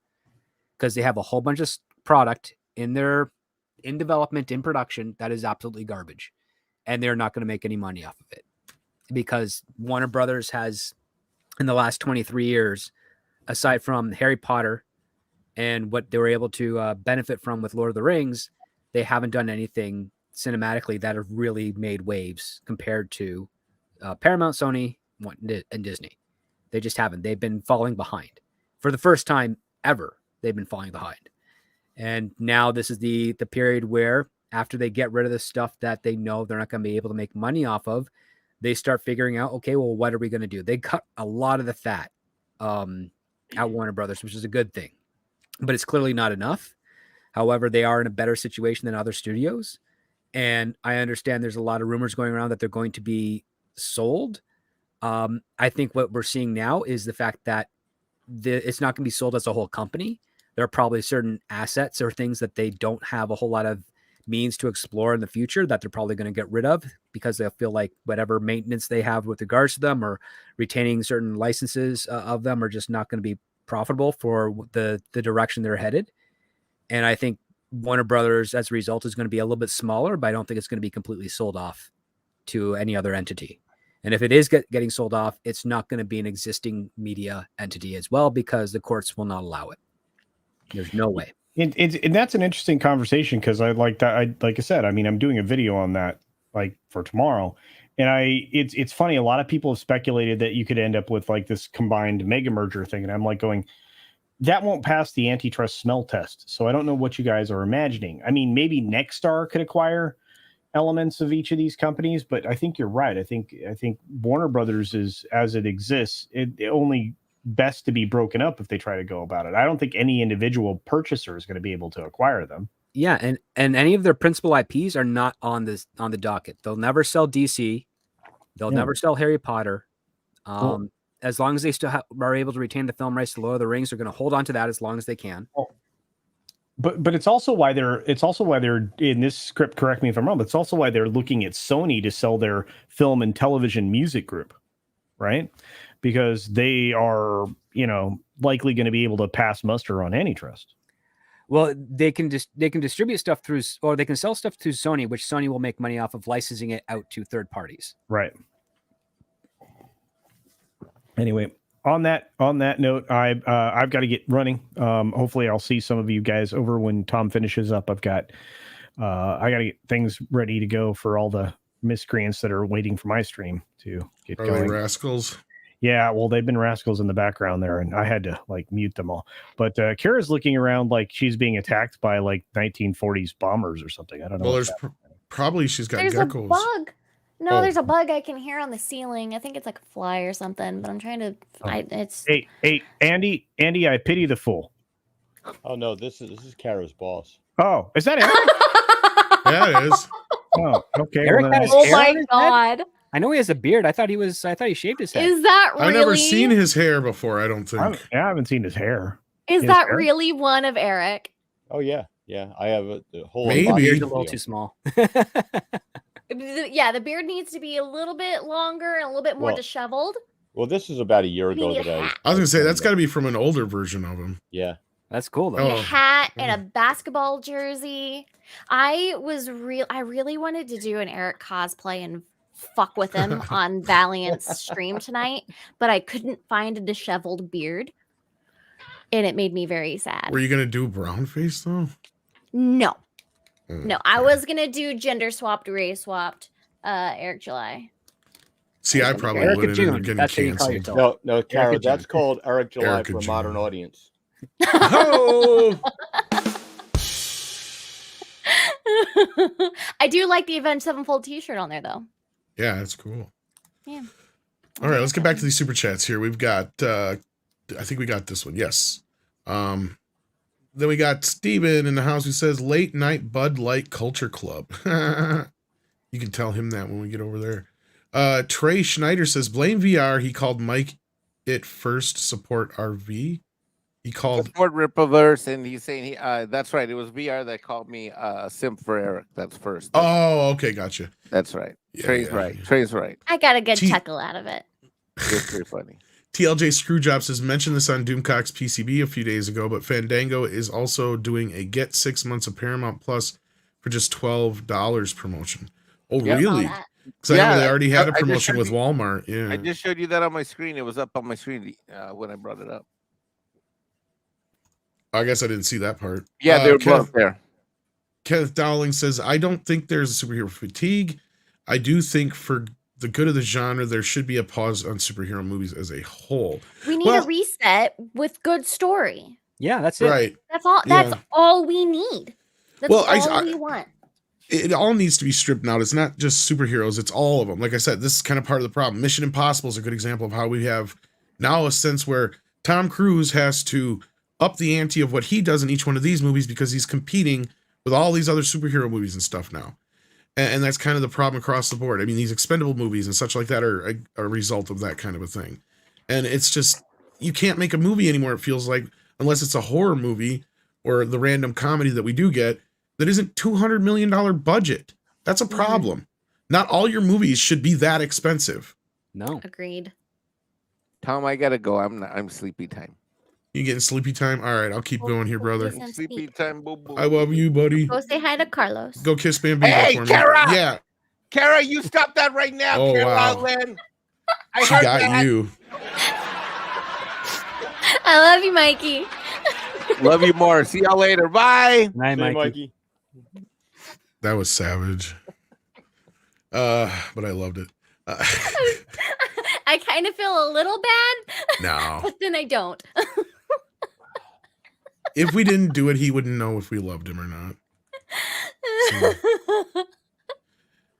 because they have a whole bunch of product in development, in production, that is absolutely garbage, and they're not going to make any money off of it, because Warner Brothers has, in the last 23 years, aside from Harry Potter and what they were able to benefit from with Lord of the Rings, they haven't done anything cinematically that have really made waves compared to Paramount, Sony, and Disney. They just haven't. They've been falling behind. For the first time ever, they've been falling behind. And now this is the period where, after they get rid of the stuff that they know they're not going to be able to make money off of, they start figuring out, okay, well, what are we going to do? They cut a lot of the fat at Warner Brothers, which is a good thing. But it's clearly not enough. However, they are in a better situation than other studios. And I understand there's a lot of rumors going around that they're going to be sold. I think what we're seeing now is the fact that it's not going to be sold as a whole company. There are probably certain assets or things that they don't have a whole lot of means to explore in the future that they're probably going to get rid of, because they'll feel like whatever maintenance they have with regards to them or retaining certain licenses of them are just not going to be profitable for the direction they're headed. And I think Warner Brothers, as a result, is going to be a little bit smaller, but I don't think it's going to be completely sold off to any other entity. And if it is getting sold off, it's not going to be an existing media entity as well, because the courts will not allow it. There's no way. And that's an interesting conversation, because I like that. Like I said, I mean, I'm doing a video on that like for tomorrow. And it's funny. A lot of people have speculated that you could end up with like this combined mega merger thing. And I'm like going, that won't pass the antitrust smell test. So I don't know what you guys are imagining. I mean, maybe Nexstar could acquire elements of each of these companies, but I think you're right. I think Warner Brothers is, as it exists, it only best to be broken up if they try to go about it. I don't think any individual purchaser is going to be able to acquire them. Yeah, and any of their principal IPs are not on the docket. They'll never sell DC. They'll never sell Harry Potter. As long as they still are able to retain the film rights to Lord of the Rings, they're going to hold on to that as long as they can. But it's also why they're in this script, correct me if I'm wrong, but it's also why they're looking at Sony to sell their film and television music group, right? Because they are, likely going to be able to pass muster on antitrust. Well, they can distribute stuff through, or they can sell stuff through Sony, which Sony will make money off of licensing it out to third parties. Right. Anyway, on that note, I've got to get running. Hopefully, I'll see some of you guys over when Tom finishes up. I got to get things ready to go for all the miscreants that are waiting for my stream to get Are going. they rascals? Yeah, well, they've been rascals in the background there, and I had to like mute them all. But Kara's looking around like she's being attacked by like 1940s bombers or something. I don't know. Well, there's probably she's got There's geckos. a bug. No, Oh. there's a bug I can hear on the ceiling. I think it's like a fly or something, but I'm trying to. It's. Hey, Andy, I pity the fool. Oh no, this is Kara's boss. Oh, is that Eric? Yeah, it is. Oh, okay. Eric well, had his Oh hair on my his head? god! I know he has a beard. I thought he shaved his head. Is that really? I've never seen his hair before. I don't think. I haven't seen his hair. Is His that hair? really one of Eric? Oh yeah. I have a whole. Maybe. body Beard's a of little Leo. too small. Yeah, the beard needs to be a little bit longer and a little bit more Well, disheveled. Well, this is about a year ago need a that I was gonna say that's got to be from an older version of him. Yeah. That's cool though. And Oh. a hat and a basketball jersey. I really wanted to do an Eric cosplay and fuck with him on Valiant's stream tonight, but I couldn't find a disheveled beard, and it made me very sad. Were you gonna do brown face though? No, Mm. no, I was gonna do gender swapped, race swapped, Eric July. See, I probably Erica wouldn't end up June, getting that's what you call canceled. yourself. No, Kara, Erica that's June. called Eric July Erica for a June. modern audience. Oh, I do like the Avenged Sevenfold T-shirt on there though. yeah, that's cool. Yeah. All right, let's get back to these super chats here. We've got, I think we got this one. Yes. Then we got Steven in the house who says late night Bud Light Culture Club. You can tell him that when we get over there. Trey Schneider says blame VR. He called Mike it first support RV. He called Support Ripaverse, and he's saying he. That's right. It was VR that called me simp for Eric. That's first. Oh, okay, gotcha. That's right. Yeah, Trey's yeah, right. yeah. Trey's right. I got a good T- chuckle out of it. It's pretty funny. TLJ Screwjob says mentioned this on Doomcock's PCB a few days ago, but Fandango is also doing a get 6 months of Paramount Plus for just $12 promotion. Oh, Yep. really? Saw that. Because I know they already had a I just promotion showed with you- Walmart. Yeah. I just showed you that on my screen. It was up on my screen when I brought it up. I guess I didn't see that part. Yeah, they were Kenneth, both there. Kenneth Dowling says, I don't think there's a superhero fatigue. I do think for the good of the genre, there should be a pause on superhero movies as a whole. We need a reset with good story. Yeah, that's it. Right. That's all. That's Yeah. all we need. That's Well, all we want. It all needs to be stripped out. It's not just superheroes, it's all of them. Like I said, this is kind of part of the problem. Mission Impossible is a good example of how we have now a sense where Tom Cruise has to up the ante of what he does in each one of these movies because he's competing with all these other superhero movies and stuff now. And that's kind of the problem across the board. I mean, these expendable movies and such like that are a result of that kind of a thing. And it's just, you can't make a movie anymore, it feels like, unless it's a horror movie or the random comedy that we do get that isn't $200 million budget. That's a problem. Not all your movies should be that expensive. No. Agreed. Tom, I gotta go. I'm sleepy time. You getting sleepy time? All right, I'll keep going here, brother. Listen, Sleepy time. Boo boo. I love you, buddy. Go say hi to Carlos. Go kiss Bambino Hey, for me. Kara! Yeah, Kara, you stop that right now. Oh, Kara wow. Lynn. I she heard got that. you. I love you, Mikey. Love you more. See y'all later. Bye. Night, Say, Mikey. That was savage. But I loved it. I kind of feel a little bad, No. but then I don't. If we didn't do it, he wouldn't know if we loved him or not.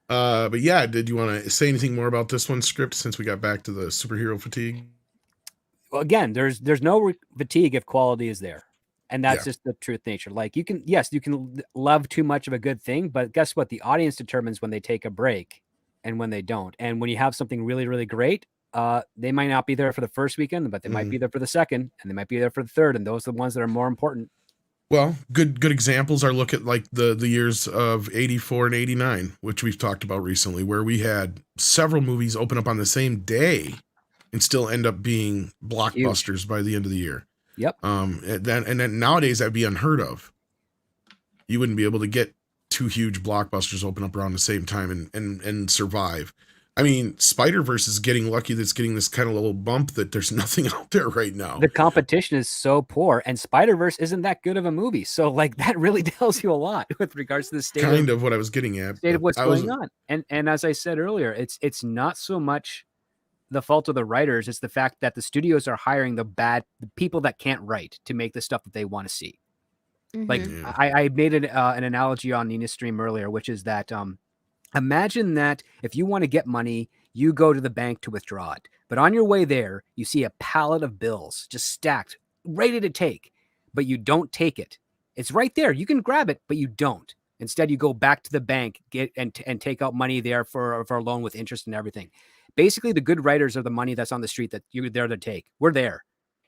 But yeah, did you want to say anything more about this one script since we got back to the superhero fatigue? Well, again, there's no fatigue if quality is there, and that's Yeah. just the truth nature. Like you can love too much of a good thing, but guess what? The audience determines when they take a break and when they don't. And when you have something really, really great, they might not be there for the first weekend, but they might be there for the second, and they might be there for the third, and those are the ones that are more important. Well, good examples are look at like the years of 84 and 89, which we've talked about recently, where we had several movies open up on the same day and still end up being blockbusters by the end of the year. Yep. And then nowadays that'd be unheard of. You wouldn't be able to get two huge blockbusters open up around the same time and survive. I mean, Spider-Verse is getting lucky that's getting this kind of little bump that there's nothing out there right now. The competition is so poor, and Spider-Verse isn't that good of a movie. So like that really tells you a lot with regards to the state Kind of what I was getting at. state of but what's I going was- on. And as I said earlier, it's not so much the fault of the writers, it's the fact that the studios are hiring the people that can't write to make the stuff that they want to see. Like I made an analogy on Nina's stream earlier, which is that imagine that if you want to get money, you go to the bank to withdraw it. But on your way there, you see a pallet of bills just stacked, ready to take, but you don't take it. It's right there. You can grab it, but you don't. Instead, you go back to the bank, and take out money there for a loan with interest and everything. Basically, the good writers are the money that's on the street that you're there to take. We're there.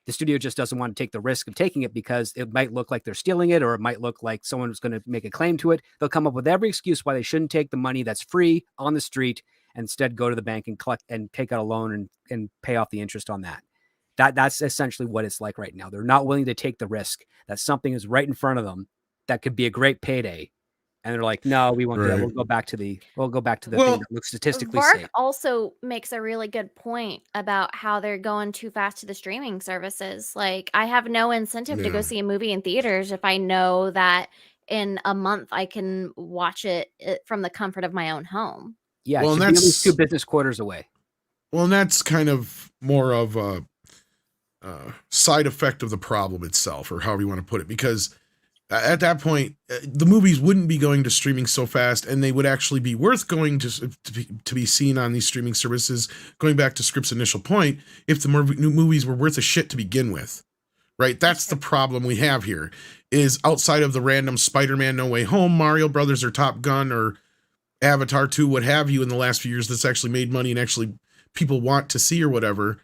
The studio just doesn't want to take the risk of taking it because it might look like they're stealing it, or it might look like someone's going to make a claim to it. They'll come up with every excuse why they shouldn't take the money that's free on the street and instead go to the bank and collect and take out a loan and pay off the interest on that. That's essentially what it's like right now. They're not willing to take the risk that something is right in front of them that could be a great payday. And they're like, no, we won't do that. We'll go back to the thing that looks statistically Vark safe. also makes a really good point about how they're going too fast to the streaming services. Like, I have no incentive to go see a movie in theaters if I know that in a month I can watch it from the comfort of my own home. Yeah, Well, it should and be at least that's- 2 business quarters away. Well, and that's kind of more of a side effect of the problem itself, or however you want to put it, because at that point, the movies wouldn't be going to streaming so fast, and they would actually be worth going to be seen on these streaming services. Going back to Script's initial point, if the new movies were worth a shit to begin with, right? That's the problem we have here. Is outside of the random Spider-Man No Way Home, Mario Brothers, or Top Gun, or Avatar 2, what have you, in the last few years that's actually made money and actually people want to see or whatever.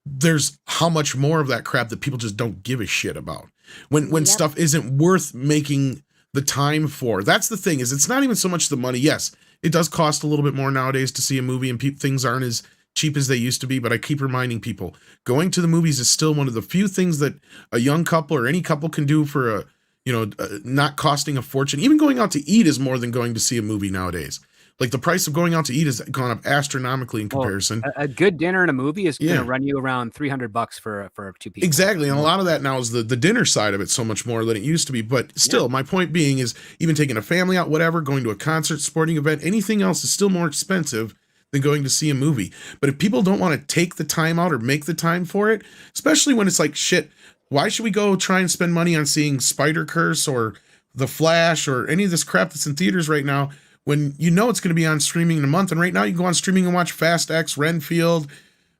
There's how much more of that crap that people just don't give a shit about. When stuff isn't worth making the time for. That's the thing, is it's not even so much the money. Yes, it does cost a little bit more nowadays to see a movie, and things aren't as cheap as they used to be, but I keep reminding people, going to the movies is still one of the few things that a young couple or any couple can do for not costing a fortune. Even going out to eat is more than going to see a movie nowadays. Like, the price of going out to eat has gone up astronomically in comparison. A good dinner and a movie is going to run you around $300 for 2 people. Exactly. And a lot of that now is the dinner side of it so much more than it used to be. But still, my point being is, even taking a family out, whatever, going to a concert, sporting event, anything else is still more expensive than going to see a movie. But if people don't want to take the time out or make the time for it, especially when it's like, shit, why should we go try and spend money on seeing Spider-Curse or The Flash or any of this crap that's in theaters right now, when you know it's going to be on streaming in a month? And right now you can go on streaming and watch Fast X, Renfield,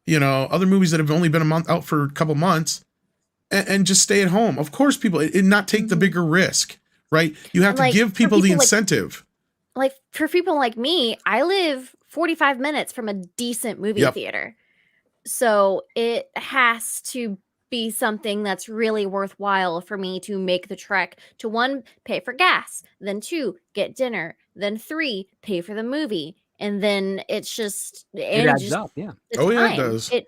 other movies that have only been out for a couple months, and just stay at home. Of course, people, and not take the bigger risk, right? You have to give people the incentive. Like, for people like me, I live 45 minutes from a decent movie theater. So it has to be something that's really worthwhile for me to make the trek to, 1, pay for gas, then 2, get dinner, then 3, pay for the movie. And then it's just, it adds up. Yeah. It does. It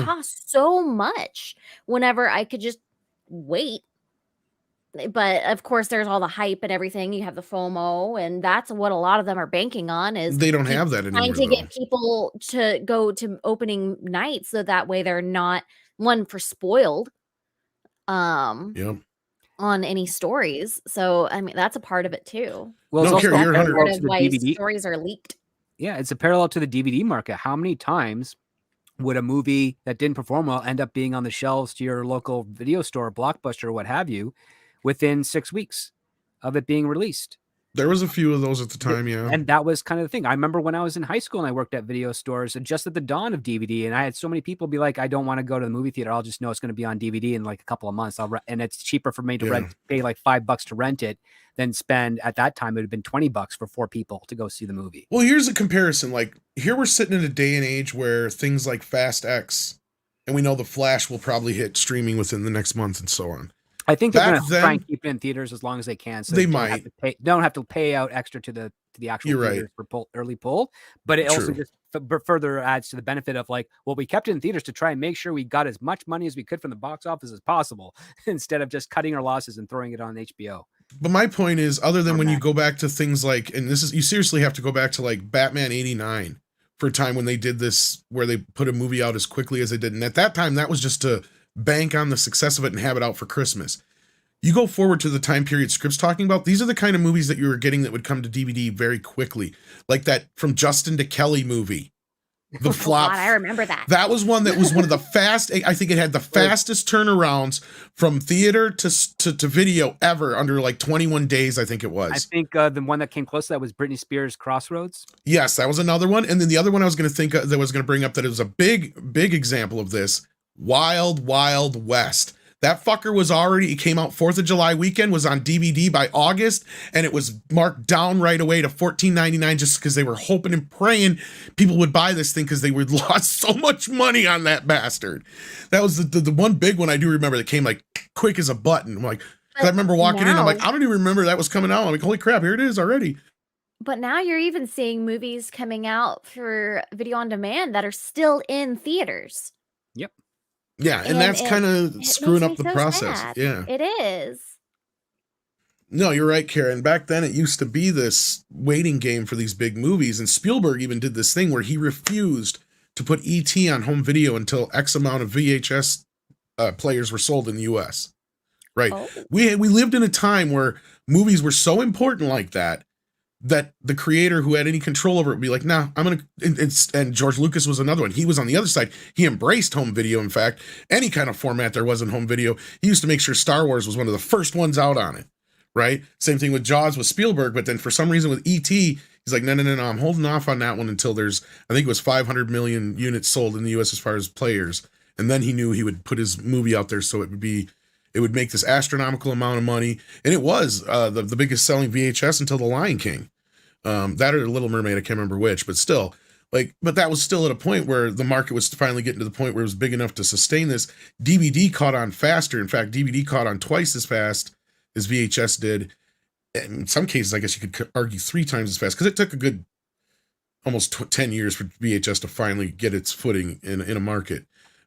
costs so much whenever I could just wait. But of course, there's all the hype and everything. You have the FOMO, and that's what a lot of them are banking on. Is They don't have that anymore, trying to get people to go to opening night, so that way they're not for spoiled. On any stories. So I mean, that's a part of it too. Well, No, it's Carrie, also you're a parallel Part to of the why DVD. stories are leaked. Yeah, it's a parallel to the DVD market. How many times would a movie that didn't perform well end up being on the shelves to your local video store, Blockbuster, or what have you, within 6 weeks of it being released? There was a few of those at the time, yeah. And that was kind of the thing. I remember when I was in high school and I worked at video stores, and just at the dawn of DVD, and I had so many people be like, I don't want to go to the movie theater. I'll just know it's going to be on DVD in like a couple of months. And it's cheaper for me to pay like $5 to rent it than spend, at that time, it would have been $20 for 4 people to go see the movie. Well, here's a comparison. Like, here we're sitting in a day and age where things like Fast X, and we know The Flash will probably hit streaming within the next month and so on. I think they're Back going to try and keep it in theaters as long as they can. So They don't have to pay out extra to the actual You're theaters for early pull. But it also just further adds to the benefit of like, well, we kept it in theaters to try and make sure we got as much money as we could from the box office as possible, instead of just cutting our losses and throwing it on HBO. But my point is, other than when you go back to things like, and this is, you seriously have to go back to like Batman 89, for a time when they did this, where they put a movie out as quickly as they did. And at that time, that was just to bank on the success of it and have it out for Christmas. You go forward to the time period Script's talking about, these are the kind of movies that you were getting that would come to DVD very quickly. Like that From Justin to Kelly movie. The flop. God, I remember that. That was one that was one of the I think it had the fastest turnarounds from theater to video ever, under like 21 days, I think it was. I think the one that came close to that was Britney Spears' Crossroads. Yes, that was another one. And then the other one I was going to think of, that was going to bring up that it was a big example of this, Wild Wild West. That fucker was already, it came out 4th of July weekend, was on DVD by August, and it was marked down right away to $14.99 just because they were hoping and praying people would buy this thing because they would lost so much money on that bastard. That was the one big one I do remember that came like quick as a button. I'm like, 'cause I remember walking in, I'm like, I don't even remember that was coming out. I'm like, holy crap, here it is already. But now you're even seeing movies coming out for video on demand that are still in theaters. Yep. Yeah, and that's kind of screwing up the process. Sad. Yeah. It is. No, you're right, Karen. Back then, it used to be this waiting game for these big movies, and Spielberg even did this thing where he refused to put E.T. on home video until X amount of VHS players were sold in the U.S. Right? Oh. We lived in a time where movies were so important like that the creator who had any control over it would be like, nah, I'm going to, and George Lucas was another one. He was on the other side. He embraced home video. In fact, any kind of format there was in home video. He used to make sure Star Wars was one of the first ones out on it, right? Same thing with Jaws with Spielberg, but then for some reason with E.T., he's like, no, I'm holding off on that one until there's, I think it was 500 million units sold in the U.S. as far as players. And then he knew he would put his movie out there so it would make this astronomical amount of money. And it was the biggest selling VHS until The Lion King. That or The Little Mermaid, I can't remember which, but still, but that was still at a point where the market was finally getting to the point where it was big enough to sustain this. DVD caught on faster. In fact, DVD caught on twice as fast as VHS did. And in some cases, I guess you could argue 3 times as fast, because it took a good almost 10 years for VHS to finally get its footing in a market.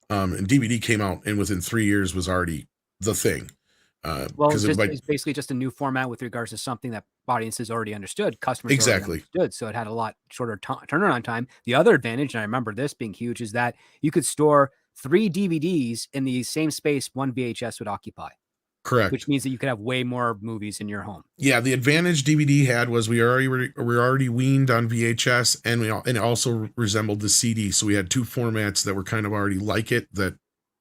And DVD came out, and within 3 years was already the thing. Well, it's basically just a new format with regards to something that audiences already understood, customers exactly already understood, so it had a lot shorter turnaround time. The other advantage, and I remember this being huge, is that you could store 3 DVDs in the same space 1 VHS would occupy. Correct. Which means that you could have way more movies in your home. Yeah, the advantage DVD had was we were already weaned on VHS, and it also resembled the CD. So we had 2 formats that were kind of already like it, that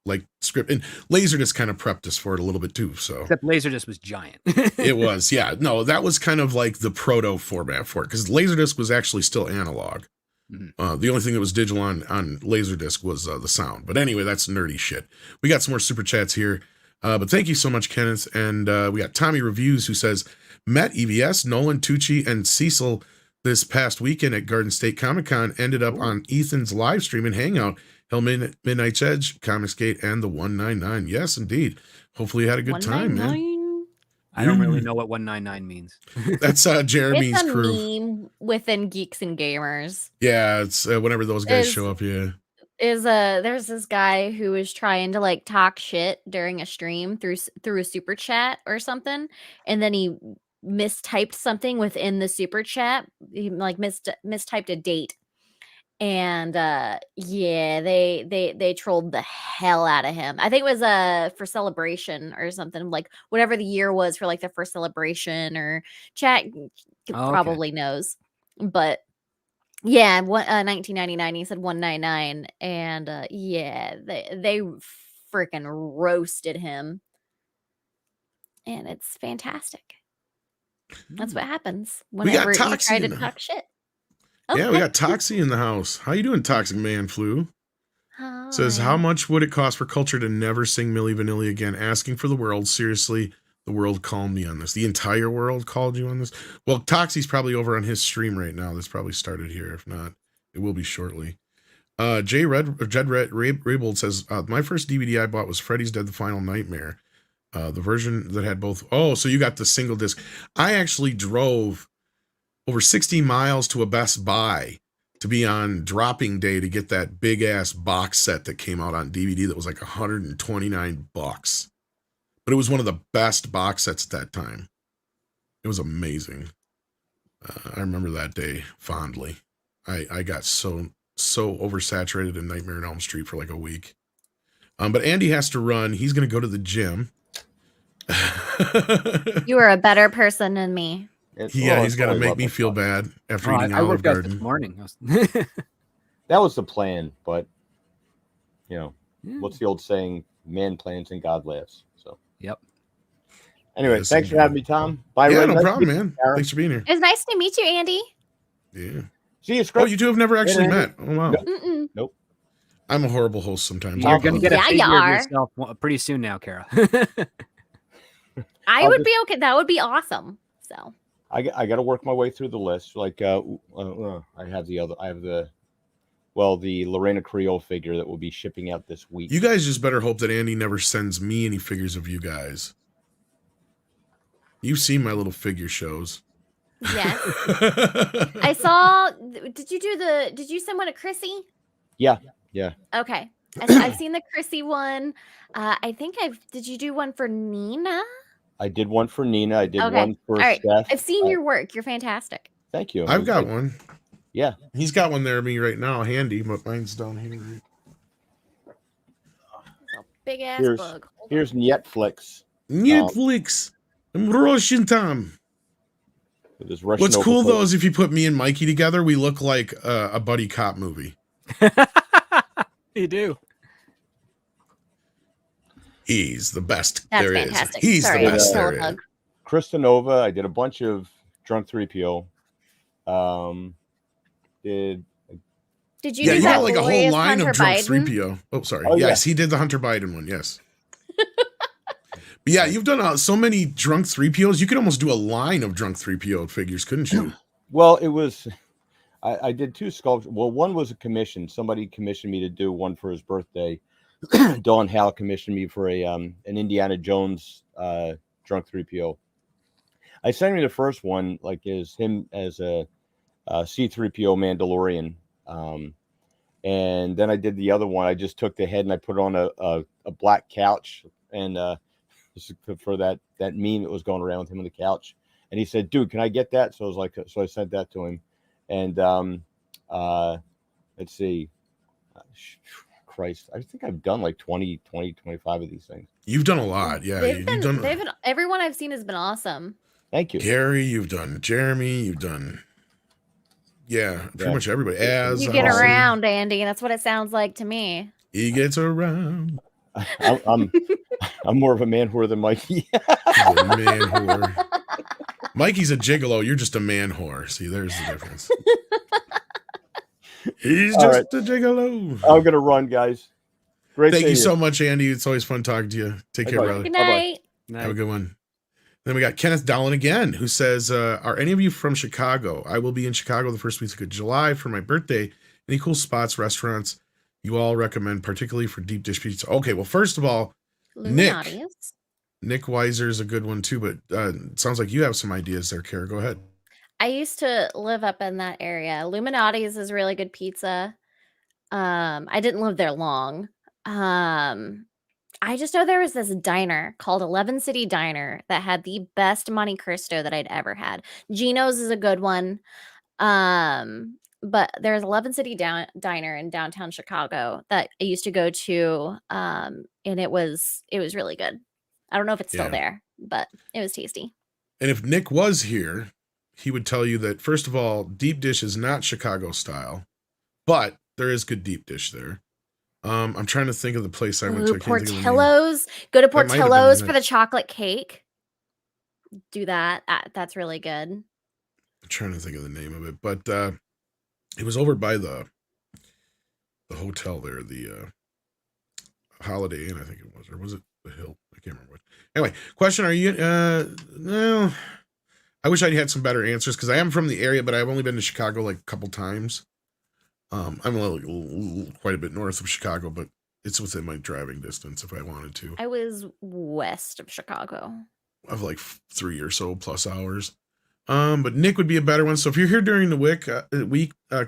like Script, and Laserdisc kind of prepped us for it a little bit too. So except Laserdisc was giant. It was, yeah. No, that was kind of like the proto format for it, because Laserdisc was actually still analog. Mm-hmm. The only thing that was digital on Laserdisc was the sound. But anyway, that's nerdy shit. We got some more super chats here. But thank you so much, Kenneth. And we got Tommy Reviews, who says, met EVS, Nolan, Tucci, and Cecil this past weekend at Garden State Comic-Con. Ended up on Ethan's live stream and hangout. Hell Midnight's Edge, Comicsgate, and the 199. Yes, indeed. Hopefully you had a good time, man. I don't really know what 199 means. That's Jeremy's it's a crew. Meme within Geeks and Gamers. Yeah, it's whenever those guys show up, yeah. There's this guy who was trying to like talk shit during a stream through a super chat or something, and then he mistyped something within the super chat. He like mistyped a date. And yeah, they trolled the hell out of him. I think it was for Celebration or something, like whatever the year was for like the first Celebration, or chat probably knows. But yeah, 1999, he said 199, and yeah, they freaking roasted him. And it's fantastic. That's what happens whenever you try to talk shit. Okay. Yeah, we got Toxie in the house. How you doing, Toxic Man Flu? Hi. Says, how much would it cost for Culture to never sing Milli Vanilli again? Asking for the world. Seriously, the world called me on this. The entire world called you on this? Well, Toxie's probably over on his stream right now. That's probably started here. If not, it will be Jed Raybold says, my first DVD I bought was Freddy's Dead: The Final Nightmare. The version that had both. Oh, so you got the single disc. I actually drove over 60 miles to a Best Buy to be on dropping day to get that big ass box set that came out on DVD that was like $129. But it was one of the best box sets at that time. It was amazing. I remember that day fondly. I got so so oversaturated in Nightmare on Elm Street for like a week. But Andy has to run. He's going to go to the gym. You are a better person than me. He's going to make me feel bad after eating I Olive worked out this Garden. morning. That was the plan, but what's the old saying? Man plans and God laughs. So yep. Anyway, Yes, thanks for indeed. having me, Tom. Bye. Yeah, Ray. no Nice to problem, meet you, man. Sarah. Thanks for being here. It was nice to meet you, Andy. Yeah. See you, Oh, you two have never actually met. Oh, wow. Mm-mm. Nope. I'm a horrible host sometimes. You're gonna get a Yeah, you figure of are. yourself pretty soon now, Kara. I would be okay. That would be awesome. So I got to work my way through the list. Like I have the Lorena Creole figure that will be shipping out this week. You guys just better hope that Andy never sends me any figures of you guys. You've seen my little figure shows. yes, I saw. Did you send one to Chrissy? Yeah. Okay, I've seen the Chrissy one. I think did you do one for Nina? I did one for Nina. I did Okay. one for All right. Steph. I've seen your work. You're fantastic. Thank you. I've got one. Yeah. He's got one there of me right now, handy, but mine's down here. Big ass Here's bug. here's Netflix. Netflix. I'm Russian Tom. With his Russian What's cool overcoat. though is if you put me and Mikey together, we look like a buddy cop movie. You do. He's the best That's there is. fantastic. He's Sorry, the best I there was is. hug. Kristanova. I did a bunch of Drunk 3PO. Did you Yeah, do you that got like a boy whole as line Hunter of Drunk Biden? 3PO. Oh, sorry. Oh, Yes, he did the Hunter Biden one. Yes. But yeah, you've done so many Drunk 3POs. You could almost do a line of Drunk 3PO figures, couldn't you? Well, it was. I did two sculptures. Well, one was a commission. Somebody commissioned me to do one for his birthday. Don Hal commissioned me for an Indiana Jones Drunk 3PO. I sent him the first one, like as him as a C-3PO Mandalorian. And then I did the other one. I just took the head and I put on a black couch and for that meme that was going around with him on the couch. And he said, "Dude, can I get that?" So I was like, so I sent that to him. And let's see. Christ, I think I've done like 20, 25 of these things. You've done a lot. Yeah. They've been everyone I've seen has been awesome. Thank you. Gary, you've done Jeremy, you've done pretty much everybody. You get around, Andy. That's what it sounds like to me. He gets around. I'm more of a man whore than Mikey. He's a man whore. Mikey's a gigolo. You're just a man whore. See, there's the difference. He's All just right. a gigolo. I'm gonna run, guys. Great. Thank seeing you so much, Andy. It's always fun talking to you. Take care, Bye-bye. brother. Good night. Have a good one. Then we got Kenneth Dallin again, who says, are any of you from Chicago? I will be in Chicago the first week of July for my birthday. Any cool spots, restaurants you all recommend, particularly for deep dish pizza? Okay, well, first of all, Nick Weiser is a good one too, but it sounds like you have some ideas there, Kara. Go ahead. I used to live up in that area. Illuminati's is really good pizza. I didn't live there long. I just know there was this diner called 11 City Diner that had the best Monte Cristo that I'd ever had. Gino's is a good one. But there's 11 City Diner in downtown Chicago that I used to go to. And it was really good. I don't know if it's still there, but it was tasty. And if Nick was here, he would tell you that, first of all, deep dish is not Chicago style, but there is good deep dish there. I'm trying to think of the place I went to. I can't think of the name. Portillo's. Go to That might have been Portillo's it. for the chocolate cake. Do that. That's really good. I'm trying to think of the name of it, but it was over by the hotel there, the Holiday Inn, I think it was, or was it the Hill? I can't remember what. Anyway, question: are you? No, I wish I'd had some better answers because I am from the area, but I've only been to Chicago like a couple times. I'm quite a bit north of Chicago, but it's within my driving distance if I wanted to. I was west of Chicago. Of like 3 or so plus hours. But Nick would be a better one. So if you're here during the week,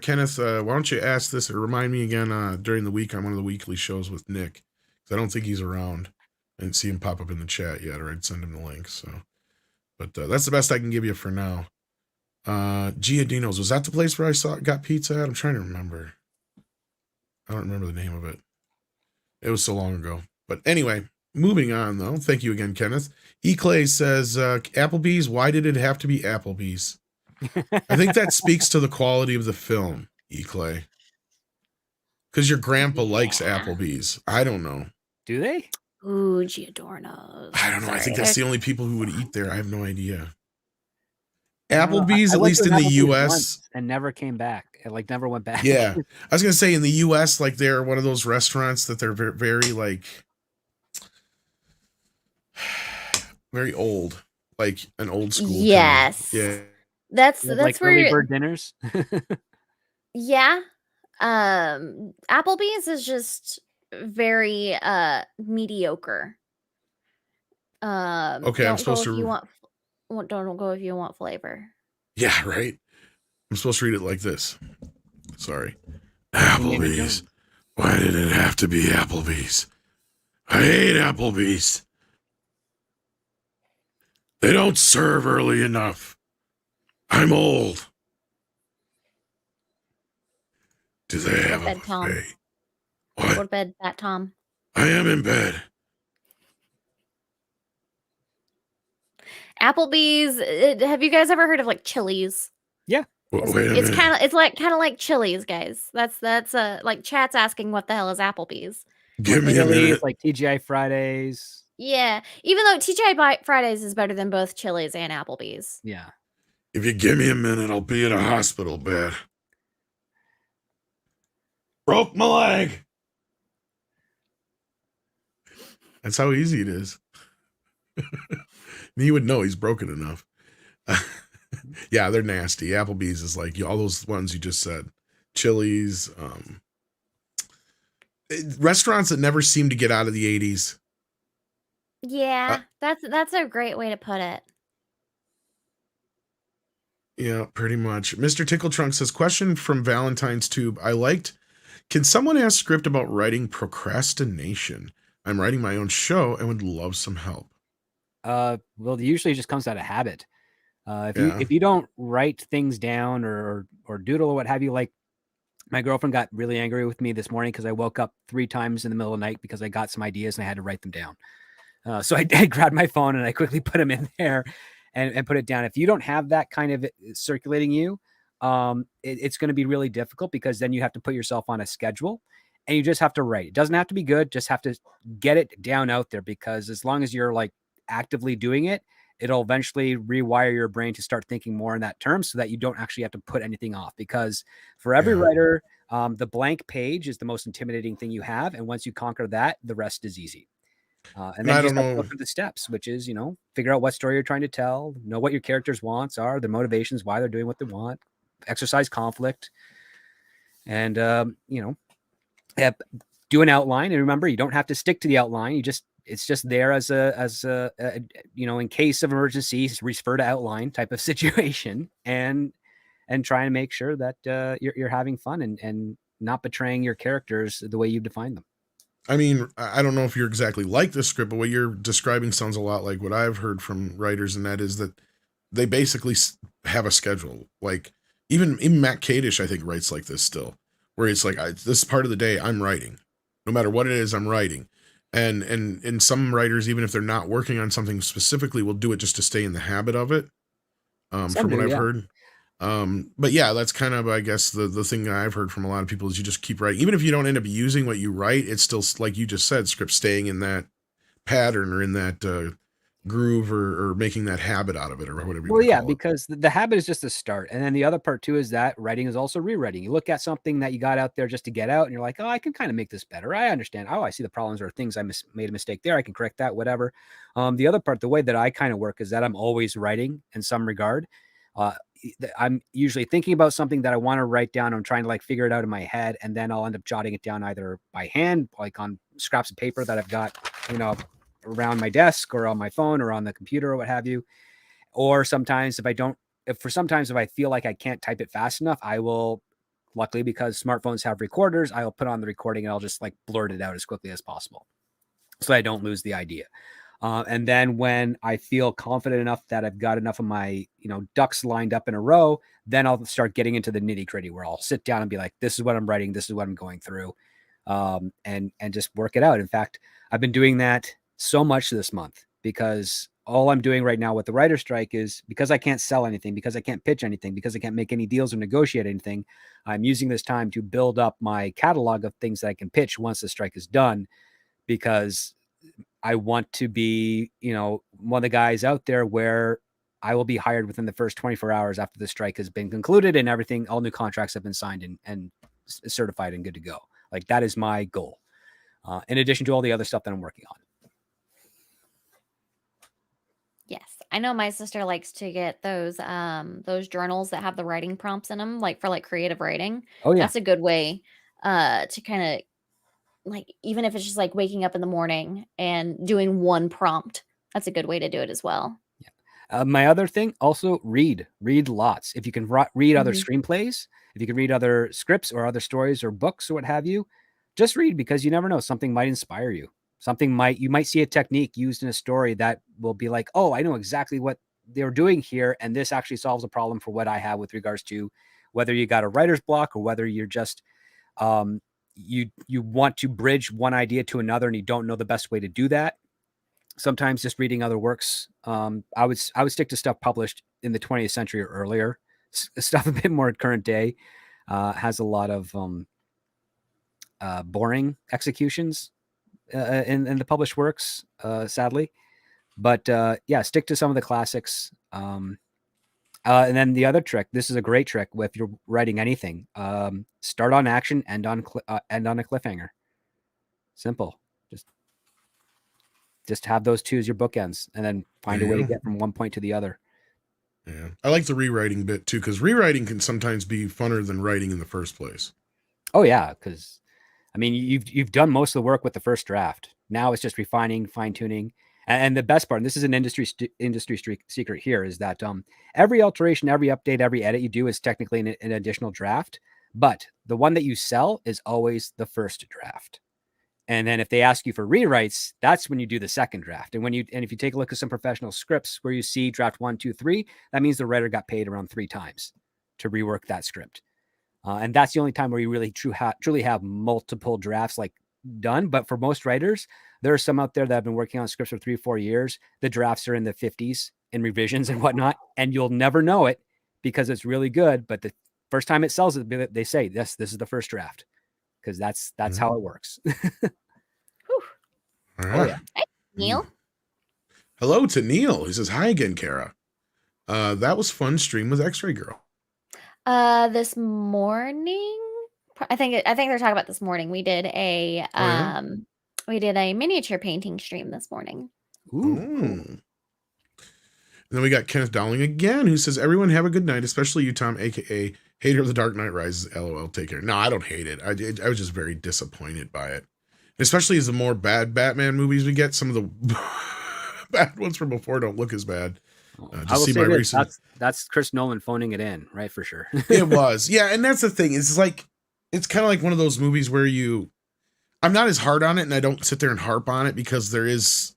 Kenneth, why don't you ask this or remind me again during the week on one of the weekly shows with Nick? Because I don't think he's around. I didn't see him pop up in the chat yet, or I'd send him the link. So, but that's the best I can give you for now. Giardino's, was that the place where I got pizza at? I'm trying to remember. I don't remember the name of it. It was so long ago. But anyway, moving on though. Thank you again, Kenneth. E. Clay says, Applebee's, why did it have to be Applebee's? I think that speaks to the quality of the film, E. Clay. Because your grandpa likes Applebee's. I don't know. Do they? Ooh, Giordano's. I don't know. I think that's the only people who would eat there. I have no idea. I don't know. Applebee's, I at went least to in an the Applebee's U.S. once and never came back. I never went back. Yeah. I was going to say in the U.S., like they're one of those restaurants that they're very, very like, very old. Like an old school. Yes. Kind of. Yeah. That's like where early bird dinners. Yeah. Applebee's is just very mediocre. Okay, I'm Don't supposed go if to. you want don't go if you want flavor. Yeah, right. I'm supposed to read it like this. Sorry. Applebee's. Why did it have to be Applebee's? I hate Applebee's. They don't serve early enough. I'm old. Do they have bed, a Tom. buffet? What? Go to bed, Fat Tom. I am in bed. Applebee's. Have you guys ever heard of like Chili's? Yeah. It's kind of like Chili's, guys. That's like chat's asking what the hell is Applebee's. Give me a minute. Like TGI Fridays. Yeah, even though TGI Fridays is better than both Chili's and Applebee's. Yeah. If you give me a minute, I'll be in a hospital bed. Broke my leg. That's how easy it is. He would know he's broken enough. Yeah, they're nasty. Applebee's is like all those ones you just said. Chili's, restaurants that never seem to get out of the 80s. Yeah, that's a great way to put it. Yeah, pretty much. Mr. Tickle Trunk says, question from Valentine's Tube. Can someone ask Script about writing procrastination? I'm writing my own show and would love some help. Well, usually it just comes out of habit. If you don't write things down or doodle or what have you, like my girlfriend got really angry with me this morning because I woke up 3 times in the middle of the night because I got some ideas and I had to write them down. So I grabbed my phone and I quickly put them in there and put it down. If you don't have that kind of circulating you, it's going to be really difficult because then you have to put yourself on a schedule and you just have to write. It doesn't have to be good. Just have to get it down out there, because as long as you're like actively doing it, it'll eventually rewire your brain to start thinking more in that term so that you don't actually have to put anything off. Because for every writer, the blank page is the most intimidating thing you have. And once you conquer that, the rest is easy. And then you just have to go through the steps, which is, figure out what story you're trying to tell, know what your characters' wants are, their motivations, why they're doing what they want, exercise conflict, and, do an outline. And remember, you don't have to stick to the outline. It's just there as a in case of emergency, refer to outline type of situation, and try and make sure that you're having fun and not betraying your characters the way you've defined them. I mean, I don't know if you're exactly like this script, but what you're describing sounds a lot like what I've heard from writers, and that is that they basically have a schedule. Like even Matt Kadish, I think, writes like this still, where it's like, this part of the day I'm writing. No matter what it is, I'm writing. And some writers, even if they're not working on something specifically, will do it just to stay in the habit of it. From what I've heard. But yeah, that's kind of, I guess, the thing that I've heard from a lot of people is you just keep writing. Even if you don't end up using what you write, it's still, like you just said, Script, staying in that pattern or in that groove or making that habit out of it or whatever you call it. Because the habit is just a start. And then the other part too is that writing is also rewriting. You look at something that you got out there just to get out and you're like, oh, I can kind of make this better. I understand. Oh, I see the problems or things I made a mistake there. I can correct that, whatever. The other part, the way that I kind of work is that I'm always writing in some regard. I'm usually thinking about something that I want to write down. I'm trying to like figure it out in my head, and then I'll end up jotting it down either by hand, like on scraps of paper that I've got, around my desk or on my phone or on the computer or what have you. Or sometimes if I feel like I can't type it fast enough, I will, luckily because smartphones have recorders, I'll put on the recording and I'll just like blurt it out as quickly as possible so I don't lose the idea. And then when I feel confident enough that I've got enough of my, ducks lined up in a row, then I'll start getting into the nitty gritty where I'll sit down and be like, this is what I'm writing. This is what I'm going through. and just work it out. In fact, I've been doing that so much this month because all I'm doing right now with the writer strike is because I can't sell anything, because I can't pitch anything, because I can't make any deals or negotiate anything. I'm using this time to build up my catalog of things that I can pitch once the strike is done, because I want to be, one of the guys out there where I will be hired within the first 24 hours after the strike has been concluded and everything, all new contracts have been signed and certified and good to go. Like, that is my goal. In addition to all the other stuff that I'm working on. Yes, I know my sister likes to get those journals that have the writing prompts in them, like for like creative writing. Oh, yeah. That's a good way to kind of like, even if it's just like waking up in the morning and doing one prompt, that's a good way to do it as well. My other thing, also read lots. If you can read other Mhm. screenplays, if you can read other scripts or other stories or books or what have you, just read, because you never know, something might inspire you. You might see a technique used in a story that will be like, oh, I know exactly what they're doing here. And this actually solves a problem for what I have with regards to whether you got a writer's block or whether you're just, you want to bridge one idea to another and you don't know the best way to do that. Sometimes just reading other works. I would stick to stuff published in the 20th century or earlier. Stuff a bit more current day has a lot of boring executions in the published works, sadly. But yeah, stick to some of the classics. And then the other trick, this is a great trick if you're writing anything. Start on action, end on a cliffhanger. Simple. Just have those two as your bookends, and then find a way to get from one point to the other. Yeah, I like the rewriting bit too, because rewriting can sometimes be funner than writing in the first place. Oh yeah, because I mean, you've done most of the work with the first draft. Now it's just refining, fine tuning, and the best part, and this is an industry secret here, is that every alteration, every update, every edit you do is technically an additional draft, but the one that you sell is always the first draft. And then if they ask you for rewrites, that's when you do the second draft. And if you take a look at some professional scripts where you see draft 1, 2, 3, that means the writer got paid around 3 times to rework that script. And that's the only time where you really truly have multiple drafts like done. But for most writers, there are some out there that have been working on scripts for 3 or 4 years. The drafts are in the 50s in revisions and whatnot, and you'll never know it because it's really good. But the first time it sells it, they say this is the first draft, because that's how it works. All right. Oh, yeah. Hey, Neil. Hello to Neil. He says, hi again, Kara. That was fun stream with X-Ray Girl. This morning, I think they're talking about this morning. We did a miniature painting stream this morning. Ooh. And then we got Kenneth Dowling again, who says, everyone have a good night, especially you, Tom, aka hater of The Dark Knight Rises. LOL, take care. No, I don't hate it. I was just very disappointed by it. Especially as the more bad Batman movies we get, some of the bad ones from before don't look as bad. Just see my recent. That's Chris Nolan phoning it in, right? For sure. It was, yeah, and that's the thing. It's kind of like one of those movies where I'm not as hard on it, and I don't sit there and harp on it because there is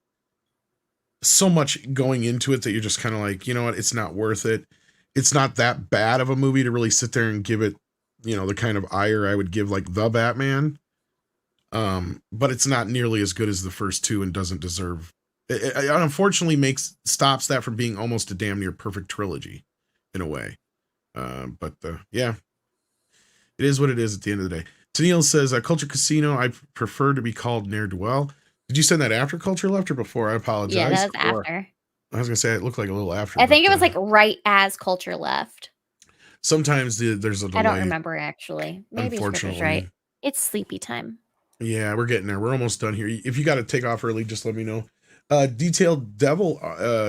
so much going into it that you're just kind of like, you know what, it's not worth it. It's not that bad of a movie to really sit there and give it, the kind of ire I would give like The Batman. But it's not nearly as good as the first two and doesn't deserve. It unfortunately stops that from being almost a damn near perfect trilogy, in a way. But yeah, it is what it is at the end of the day. Tennille says, Culture Casino, I prefer to be called Ne'er-do-well. Did you send that after Culture left or before? I apologize. Yeah, that was after. I was gonna say it looked like a little after. I think it was like right as Culture left. Sometimes there's a delay. I don't remember actually. Maybe Scripper's right. It's sleepy time. Yeah, we're getting there. We're almost done here. If you got to take off early, just let me know. Detailed Devil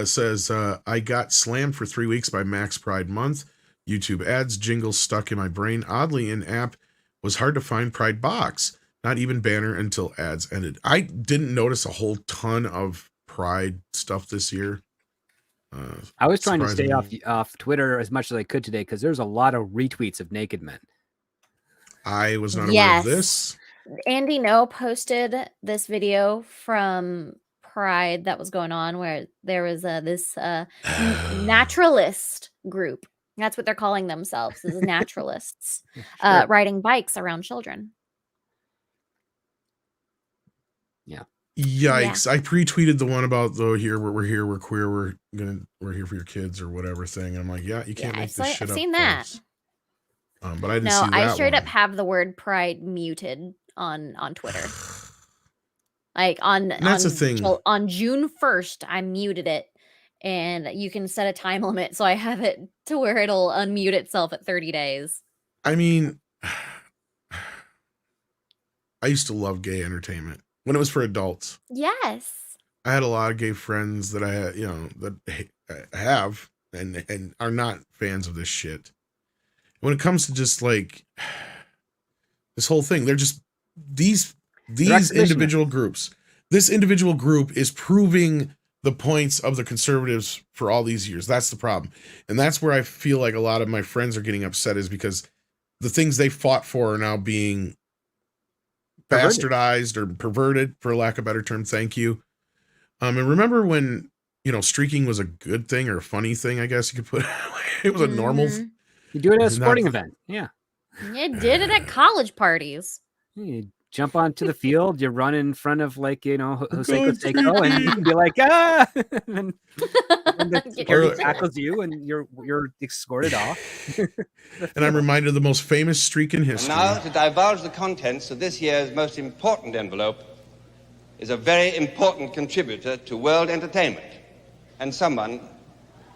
says, I got slammed for 3 weeks by Max Pride Month. YouTube ads, jingles stuck in my brain. Oddly, in app was hard to find Pride box. Not even banner until ads ended. I didn't notice a whole ton of Pride stuff this year. I was trying to stay off Twitter as much as I could today because there's a lot of retweets of naked men. I was not aware of this. Andy No posted this video from Pride that was going on where there was this naturalist group. That's what they're calling themselves, is naturalists, riding bikes around children. Yikes! I pre-tweeted the one about we're here, we're queer, we're here for your kids or whatever thing. And I'm like, yeah, you can't make this shit I've up. seen that. Folks. But I didn't No, see that I straight one. up have the word pride muted on Twitter. Like on That's the thing. On June 1st, I muted it, and you can set a time limit, so I have it to where it'll unmute itself at 30 days. I mean, I used to love gay entertainment when it was for adults. Yes. I had a lot of gay friends that I had, that have and are not fans of this shit. When it comes to just like this whole thing, they're just these individual groups. This individual group is proving the points of the conservatives for all these years. That's the problem. And that's where I feel like a lot of my friends are getting upset, is because the things they fought for are now being bastardized or perverted, for lack of a better term. Thank you. And remember when, streaking was a good thing or a funny thing, I guess you could put it. It was a normal. You do it at a sporting event. Yeah. You did it at college parties. You jump onto the field, you run in front of Jose Canseco, and you can be like, ah, and the security tackles you, and you're escorted off. And I'm reminded of the most famous streak in history. And now, to divulge the contents of this year's most important envelope is a very important contributor to world entertainment, and someone,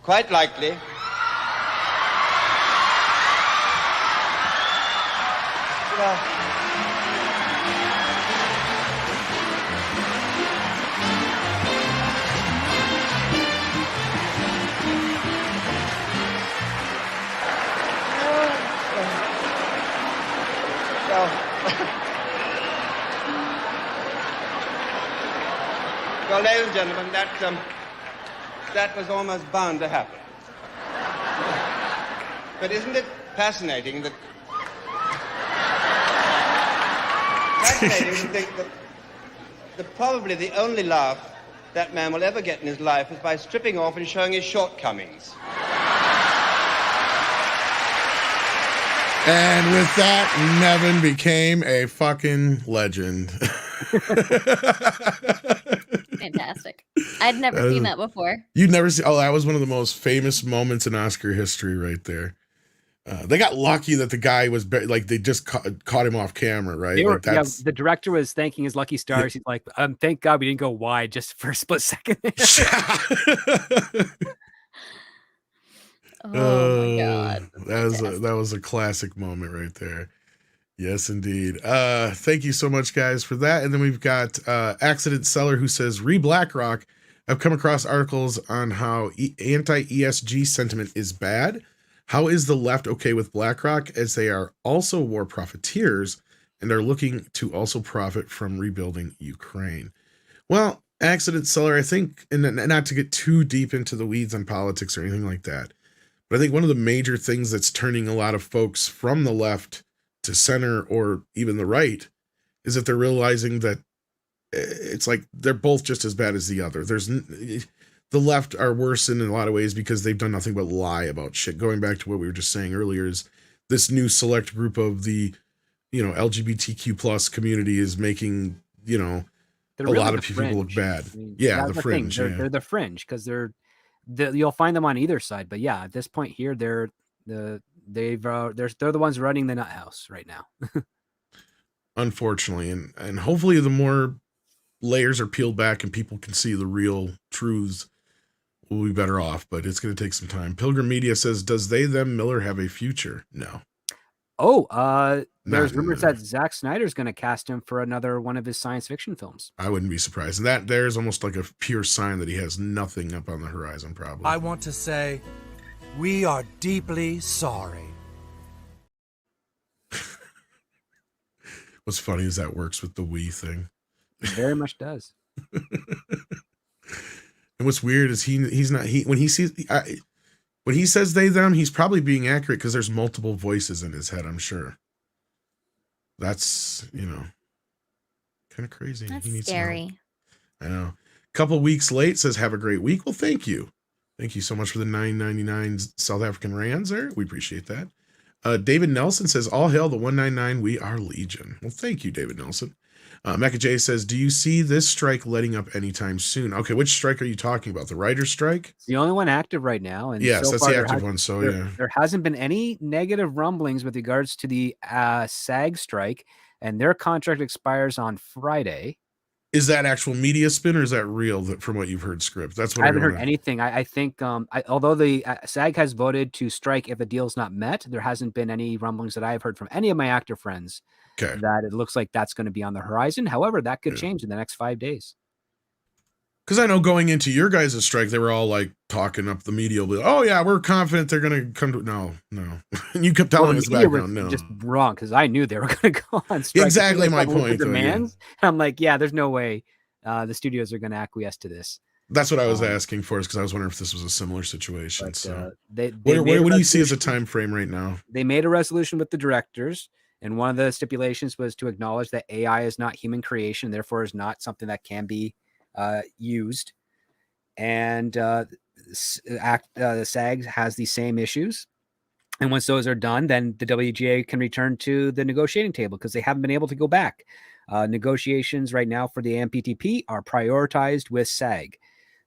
quite likely, well, ladies and gentlemen, that was almost bound to happen. But isn't it fascinating to think that probably the only laugh that man will ever get in his life is by stripping off and showing his shortcomings. And with that, Nevin became a fucking legend. Fantastic. I'd never seen that before. You'd never seen. Oh, that was one of the most famous moments in Oscar history right there. They got lucky that the guy was like, they just caught him off camera, right? The director was thanking his lucky stars. He's like, thank God we didn't go wide just for a split second. Oh my God. That was a classic moment right there. Yes, indeed. Thank you so much, guys, for that. And then we've got Accident Seller, who says, BlackRock. I've come across articles on how anti-ESG sentiment is bad. How is the left okay with BlackRock, as they are also war profiteers and are looking to also profit from rebuilding Ukraine? Well, Accident Seller, I think, and not to get too deep into the weeds on politics or anything like that, but I think one of the major things that's turning a lot of folks from the left to center or even the right is that they're realizing that it's like they're both just as bad as the other. The left are worse in a lot of ways because they've done nothing but lie about shit. Going back to what we were just saying earlier, is this new select group of the, LGBTQ plus community is making, a lot of people look bad. I mean, the fringe. They're the fringe because you'll find them on either side. But yeah, at this point here, they're the ones running the nut house right now. Unfortunately, and hopefully the more layers are peeled back and people can see the real truths, we'll be better off, but it's going to take some time. Pilgrim Media says, does they, them, Miller have a future? No. There's rumors that Zack Snyder's going to cast him for another one of his science fiction films. I wouldn't be surprised. And that there's almost like a pure sign that he has nothing up on the horizon, probably. I want to say, we are deeply sorry. What's funny is that works with the we thing. It very much does. And what's weird is when he says they, them, he's probably being accurate because there's multiple voices in his head, I'm sure. That's, kind of crazy. That's scary. I know. Couple weeks late says, have a great week. Well, thank you. Thank you so much for the $9.99 South African rands there. We appreciate that. David Nelson says, all hail the 199, we are Legion. Well, thank you, David Nelson. Mecha J says, do you see this strike letting up anytime soon? Okay, which strike are you talking about? The writer's strike? It's the only one active right now. And yes, so that's far the active one. So, there hasn't been any negative rumblings with regards to the SAG strike, and their contract expires on Friday. Is that actual media spin or is that real from what you've heard script? That's what I haven't heard anything. I think although the SAG has voted to strike if the deal's not met, there hasn't been any rumblings that I've heard from any of my actor friends that it looks like that's going to be on the horizon. However, that could change in the next 5 days. Because I know going into your guys' strike, they were all like talking up the media. Oh yeah, we're confident they're going to come to. No. And you kept telling us background. No, just wrong because I knew they were going to go on strike. Exactly my point. Demands. And I'm like, yeah, there's no way the studios are going to acquiesce to this. That's what I was asking for, is because I was wondering if this was a similar situation. But, so, what do you see as a time frame right now? They made a resolution with the directors, and one of the stipulations was to acknowledge that AI is not human creation, therefore is not something that can be used. And the SAG has the same issues. And once those are done, then the WGA can return to the negotiating table because they haven't been able to go back. Negotiations right now for the AMPTP are prioritized with SAG.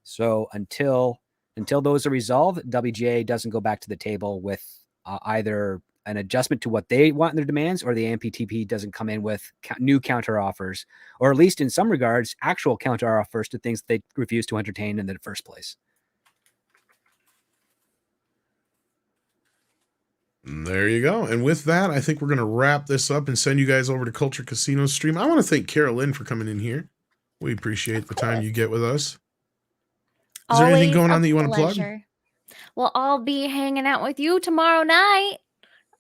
So until those are resolved, WGA doesn't go back to the table with either an adjustment to what they want in their demands, or the AMPTP doesn't come in with new counter offers, or at least in some regards, actual counter offers to things they refuse to entertain in the first place. There you go. And with that, I think we're going to wrap this up and send you guys over to Culture Casino stream. I want to thank Carolyn for coming in here. We appreciate the time you get with us. Is there anything going on that you want to plug? Well, I'll be hanging out with you tomorrow night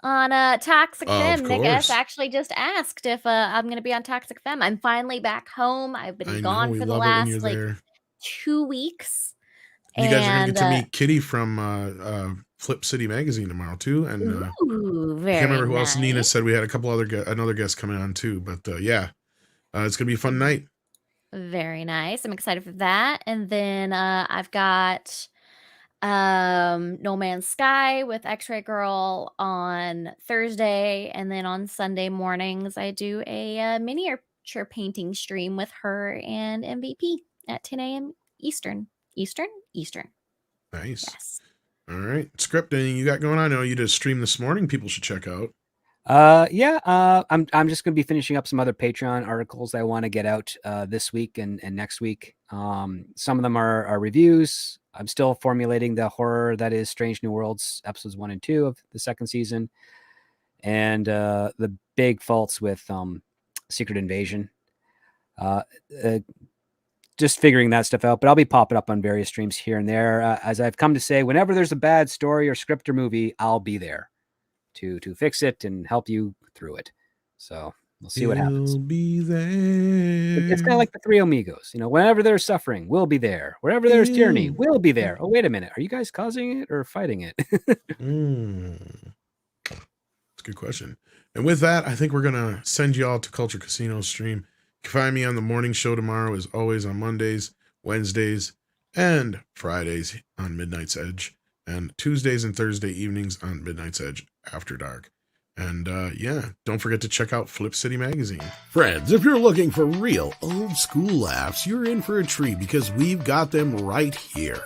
on Toxic Femme. Nick actually just asked if I'm going to be on Toxic Femme. I'm finally back home. I've been gone for the last 2 weeks. You guys are going to get to meet Kitty from Flip City Magazine tomorrow too, and I can't remember who else. Nina said we had a couple another guest coming on too, but it's gonna be a fun night. Very nice. I'm excited for that. And then I've got No Man's Sky with X-Ray Girl on Thursday, and then on Sunday mornings I do a miniature painting stream with her and MVP at 10 a.m. Eastern. Nice. Yes. All right. Script, anything you got going on? I know you did a stream this morning. People should check out. I'm just going to be finishing up some other Patreon articles I want to get out this week and next week. Some of them are reviews. I'm still formulating the horror that is Strange New Worlds episodes 1 and 2 of the second season, and the big faults with Secret Invasion. Just figuring that stuff out, but I'll be popping up on various streams here and there. As I've come to say, whenever there's a bad story or script or movie, I'll be there to fix it and help you through it. So we'll see what happens. Be there. It's kind of like the Three Amigos. whenever there's suffering, we'll be there. Wherever there's tyranny, we'll be there. Oh, wait a minute. Are you guys causing it or fighting it? That's a good question. And with that, I think we're going to send you all to Culture Casino stream. You can find me on the morning show tomorrow, as always, on Mondays, Wednesdays, and Fridays on Midnight's Edge, and Tuesdays and Thursday evenings on Midnight's Edge after dark. And don't forget to check out Flip City Magazine. Friends, if you're looking for real old school laughs, you're in for a treat because we've got them right here.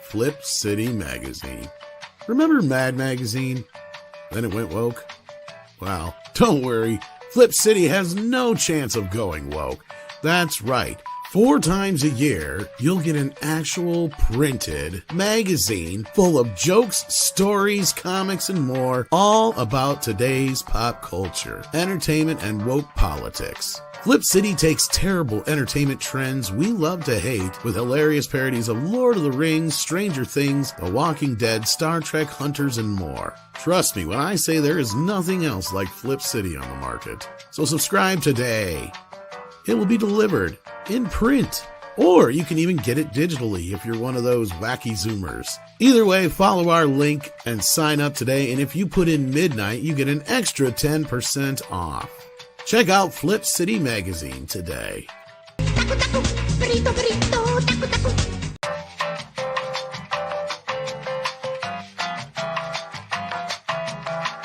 Flip City Magazine. Remember Mad Magazine? Then it went woke? Wow, don't worry. Flip City has no chance of going woke. That's right. 4 times a year, you'll get an actual printed magazine full of jokes, stories, comics, and more, all about today's pop culture, entertainment, and woke politics. Flip City takes terrible entertainment trends we love to hate with hilarious parodies of Lord of the Rings, Stranger Things, The Walking Dead, Star Trek, Hunters, and more. Trust me when I say there is nothing else like Flip City on the market. So subscribe today. It will be delivered in print, or you can even get it digitally if you're one of those wacky Zoomers. Either way, follow our link and sign up today, and if you put in midnight, you get an extra 10% off. Check out Flip City Magazine today. Taco, taco, burrito, burrito, taco, taco.